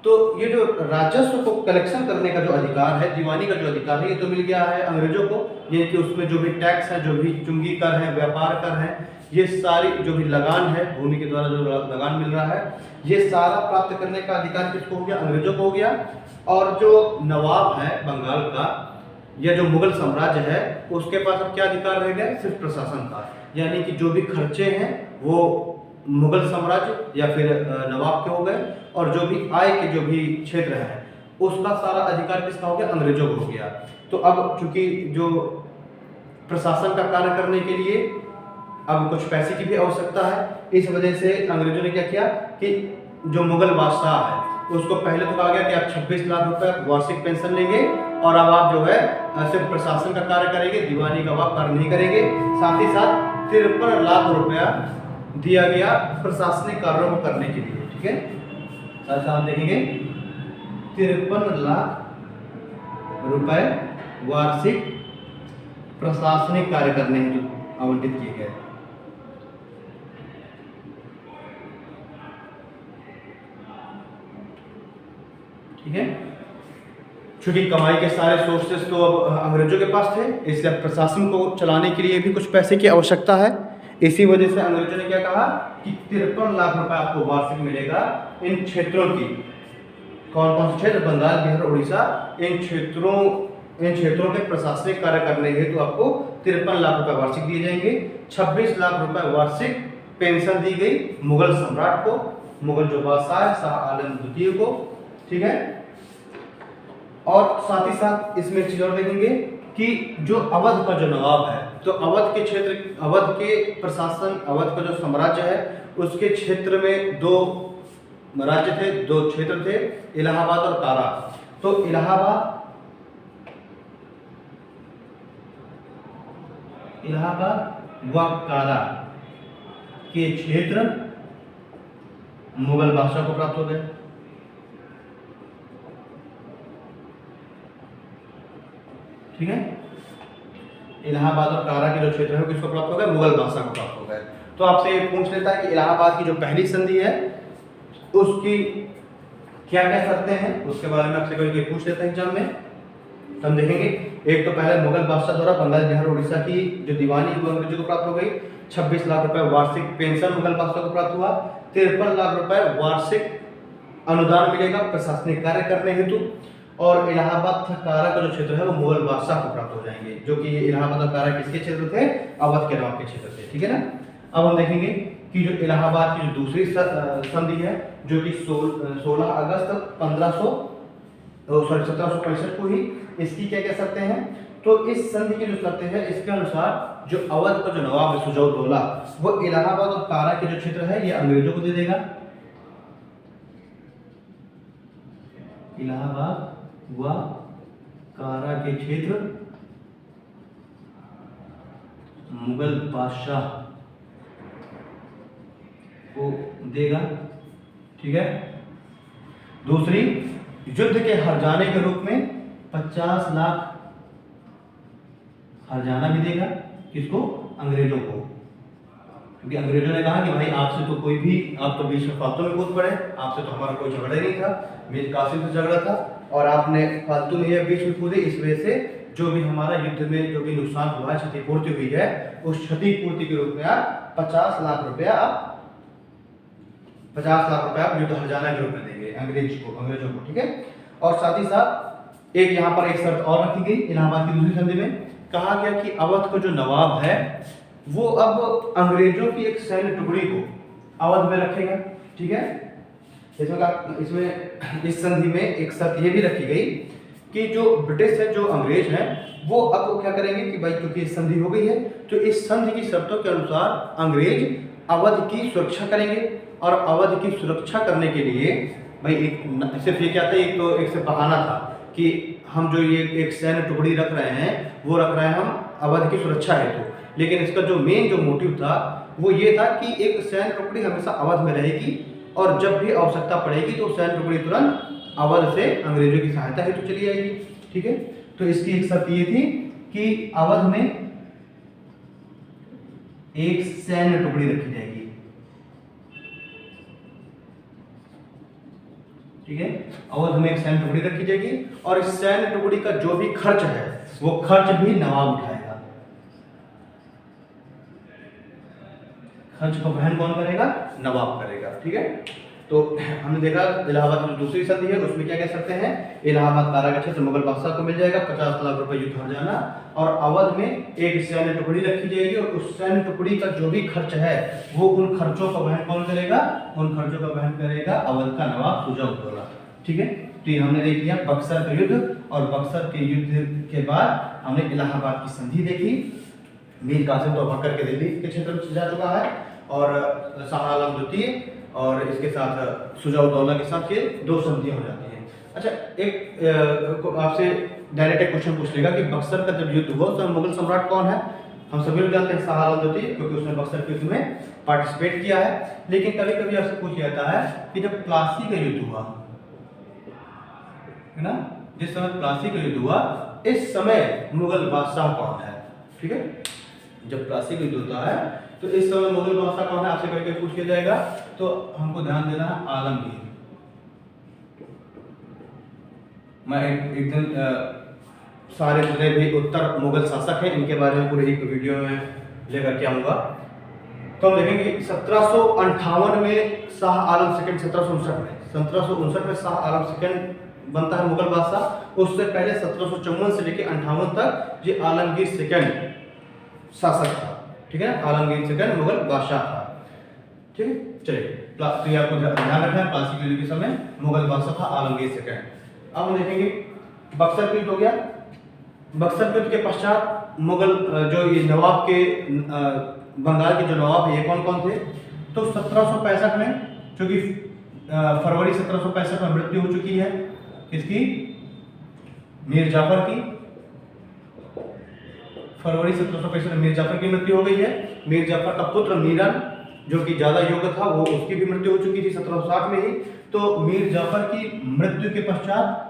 तो ये जो राजस्व को कलेक्शन करने का जो अधिकार है, दीवानी का जो अधिकार है, ये तो मिल गया है अंग्रेजों को। ये कि उसमें जो भी टैक्स है, जो भी चुंगी कर है, व्यापार कर है, ये सारी जो भी लगान है, भूमि के द्वारा जो लगान मिल रहा है, ये सारा प्राप्त करने का अधिकार किसको हो गया, अंग्रेजों को हो गया। और जो नवाब है बंगाल का या जो मुगल साम्राज्य है, उसके पास अब क्या अधिकार रह गया, सिर्फ प्रशासन का, यानी कि जो भी खर्चे हैं वो मुगल साम्राज्य या फिर नवाब के हो गए, और जो भी आय के जो भी क्षेत्र है उसका सारा अधिकार किसका हो गया, अंग्रेजों को हो गया। तो अब चूंकि जो प्रशासन का कार्य करने के लिए अब कुछ पैसे की भी आवश्यकता है, इस वजह से अंग्रेजों ने क्या किया कि जो मुगल बादशाह है उसको पहले तो कहा गया कि आप 26 लाख रुपए वार्षिक पेंशन लेंगे, और अब आप जो है सिर्फ प्रशासन का कार्य करेंगे, दीवानी का आप कार्य नहीं करेंगे। साथ ही साथ 53 लाख रुपया दिया गया प्रशासनिक कार्यों को करने के लिए। ठीक है, साथ साथ देखेंगे 53 लाख रुपए वार्षिक प्रशासनिक कार्य करने हेतु आवंटित किए गए। ठीक है, चूंकि कमाई के सारे सोर्सेस तो अब अंग्रेजों के पास थे, इसलिए प्रशासन को चलाने के लिए भी कुछ पैसे की आवश्यकता है। इसी वजह से अंग्रेजों ने क्या कहा कि 53 लाख रुपए आपको वार्षिक मिलेगा इन क्षेत्रों की। कौन कौन से क्षेत्र, बंगाल, बिहार, उड़ीसा, इन क्षेत्रों के प्रशासनिक कार्य करने हेतु आपको 53 लाख रुपए वार्षिक दिए जाएंगे। 26 लाख रुपए वार्षिक पेंशन दी गई मुगल सम्राट को, मुगल जो बादशाह है शाह आलम द्वितीय को। ठीक है, और साथ ही साथ इसमें एक चीज और देखेंगे कि जो अवध का जो नवाब है, तो अवध के क्षेत्र, अवध के प्रशासन, अवध का जो साम्राज्य है उसके क्षेत्र में दो राज्य थे, दो क्षेत्र थे, इलाहाबाद और कारा। तो इलाहाबाद व कारा के क्षेत्र मुगल बादशाह को प्राप्त हो गए। ठीक है, इलाहाबाद और कारा के जो क्षेत्र है किसको प्राप्त हो गए, मुगल बादशाह को प्राप्त हो गए। तो आपसे ये पूछ लेता है कि इलाहाबाद की जो पहली संधि है उसकी क्या कह सकते हैं, उसके बारे में आपसे कोई पूछ लेता है एग्जाम में। तो हम देखेंगे, एक तो पहले मुगल बादशाह द्वारा बंगाल, बिहार, उड़ीसा की जो दीवानी वो अंग्रेजों को प्राप्त हो गई। 26 लाख रुपए वार्षिक पेंशन मुगल बादशाह को प्राप्त हुआ। 53 लाख रुपए वार्षिक अनुदान मिलेगा प्रशासनिक कार्य करने हेतु। और इलाहाबाद तथा कारा का जो क्षेत्र है वो मुगल बादशाह को प्राप्त हो जाएंगे, जो कि इलाहाबाद और कारा किसके क्षेत्र थे, अवध के नवाब के क्षेत्र थे। ठीक है ना, अब हम देखेंगे कि जो इलाहाबाद की जो दूसरी संधि है जो कि 16 अगस्त 1765 को ही, इसकी क्या कह सकते हैं, तो इस संधि की जो शर्तें हैं इसके अनुसार जो अवध का जो नवाब है सुजाउद्दौला, वो इलाहाबाद और कारा के जो क्षेत्र है ये अंग्रेजों को दे देगा। इलाहाबाद व कारा के क्षेत्र मुगल बादशाह को देगा। ठीक है, दूसरी, युद्ध के हार जाने के रूप में 50 लाख हर्जाना भी देगा। किसको? अंग्रेजों को। क्योंकि अंग्रेजों ने कहा कि भाई आपसे तो कोई भी, आप तो बीच में फालतू में कूद पड़े, आपसे तो हमारा कोई झगड़ा ही नहीं था, मीर कासिम से झगड़ा था और आपने फालतू में ये बीच में कूदे, इस वजह से जो भी हमारा युद्ध में जो भी नुकसान हुआ है, क्षतिपूर्ति हुई है, उस क्षतिपूर्ति के रूप में आप 50 लाख रुपया आप युद्ध हर्जाना के रूप में देंगे अंग्रेजों को। ठीक है। और साथ ही साथ एक यहाँ पर एक शर्त और रखी गई इलाहाबाद की दूसरी संधि में, कहा गया कि अवध का जो नवाब है वो अब अंग्रेजों की एक सैन्य टुकड़ी को अवध में रखेगा। ठीक है। इसमें इस संधि में एक शर्त ये भी रखी गई कि जो ब्रिटिश है, जो अंग्रेज हैं, वो अब क्या करेंगे कि भाई क्योंकि संधि हो गई है तो इस संधि की शर्तों के अनुसार अंग्रेज अवध की सुरक्षा करेंगे। और अवध की सुरक्षा करने के लिए भाई एक सिर्फ ये क्या था, एक से बहाना था कि हम जो ये एक सैन्य टुकड़ी रख रहे हैं वो रख रहे हैं हम अवध की सुरक्षा हेतु, लेकिन इसका जो मेन जो मोटिव था वो ये था कि एक सैन्य टुकड़ी हमेशा अवध में रहेगी और जब भी आवश्यकता पड़ेगी तो सैन्य टुकड़ी तुरंत अवध से अंग्रेजों की सहायता हेतु चली जाएगी। ठीक है। तो इसकी एक शर्त ये थी कि अवध में एक सैन्य टुकड़ी रखी जाएगी। ठीक है। अवध में एक सैन्य टुकड़ी रखी जाएगी और इस सैन्य टुकड़ी का जो भी खर्च है वो खर्च भी नवाब उठाएगा। खर्च का वहन कौन करेगा? नवाब करेगा। ठीक है। तो हमने देखा इलाहाबाद की जो दूसरी संधि है उसमें क्या कह सकते हैं, इलाहाबाद कारागार क्षेत्र मुगल बादशाह को मिल जाएगा, 50 लाख रुपए युद्ध हर्जाना, और अवध में एक सैन्य टुकड़ी रखी जाएगी और उस सैन्य टुकड़ी का जो भी खर्च है वो उन खर्चों का वहन कौन करेगा? उन खर्चों का वहन करेगा अवध का नवाब सुजा-उद-दौला। ठीक है। तो ये हमने देख लिया बक्सर का युद्ध, और बक्सर के युद्ध के बाद हमने इलाहाबाद की संधि देखी। मीर कासिम तो बकर के दिल्ली के क्षेत्र में जा चुका है और शाह आलम द्वितीय और इसके साथ सुजा-उद-दौला के साथ ये दो संधियां हो जाती हैं। अच्छा, एक आपसे डायरेक्ट एक क्वेश्चन पूछ लेगा कि बक्सर का जब युद्ध हुआ तो मुगल सम्राट कौन है? हम सभी लोग जानते हैं शाह आलम द्वितीय, क्योंकि उसने बक्सर के युद्ध में पार्टिसिपेट किया है। लेकिन कभी कभी आपसे पूछ जाता है कि जब प्लासी का युद्ध हुआ है ना, जिस समय प्लासी का युद्ध हुआ इस समय मुगल बादशाह कौन है? ठीक है। जब प्लासी का युद्ध होता है तो इस समय मुगल बादशाह कौन है आपसे कभी कभी पूछ लिया जाएगा, तो हमको ध्यान देना है आलमगीर। मैं एक दिन सारे जितने भी उत्तर मुगल शासक हैं इनके बारे में पूरी एक वीडियो में लेकर के आऊंगा। तो हम देखेंगे 1758 में शाह आलम सेकंड, 1759 में शाह आलम सेकंड बनता है मुगल बादशाह। उससे पहले 1754 से लेकर 58 तक ये आलमगीर सेकंड शासक था। ठीक है। आलमगीर सेकंड मुगल बादशाह था। ठीक है। चलिए, तो ये आपको ध्यान रखना है, प्लासी के युद्ध के समय मुगल बादशाह था आलमगीर सेकंड। अब हम देखेंगे बक्सर का युद्ध हो गया। बक्सर युद्ध के पश्चात मुगल जो ये नवाब के बंगाल के जो नवाब है ये कौन कौन थे? तो 1765 में, चूंकि फरवरी 1765 में मृत्यु हो चुकी है किसकी? मीर जाफर की। फरवरी 1765 में मीर जाफर की मृत्यु हो गई है। मीर जाफर का पुत्र मीरन जो कि ज्यादा योग्य था वो उसकी भी मृत्यु हो चुकी थी 1760 में ही। तो मीर जाफर की मृत्यु के पश्चात,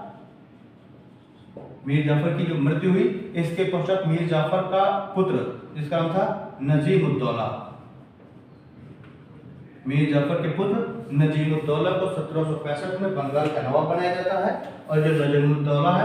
मीर जाफर की जो मृत्यु हुई इसके पश्चात मीर जाफर का पुत्र जिसका नाम था नजीब-उद-दौला, मीर जाफर के पुत्र नजीब-उद-दौला को 1765 में बंगाल का नवाब बनाया जाता है। और जो नजीब-उद-दौला है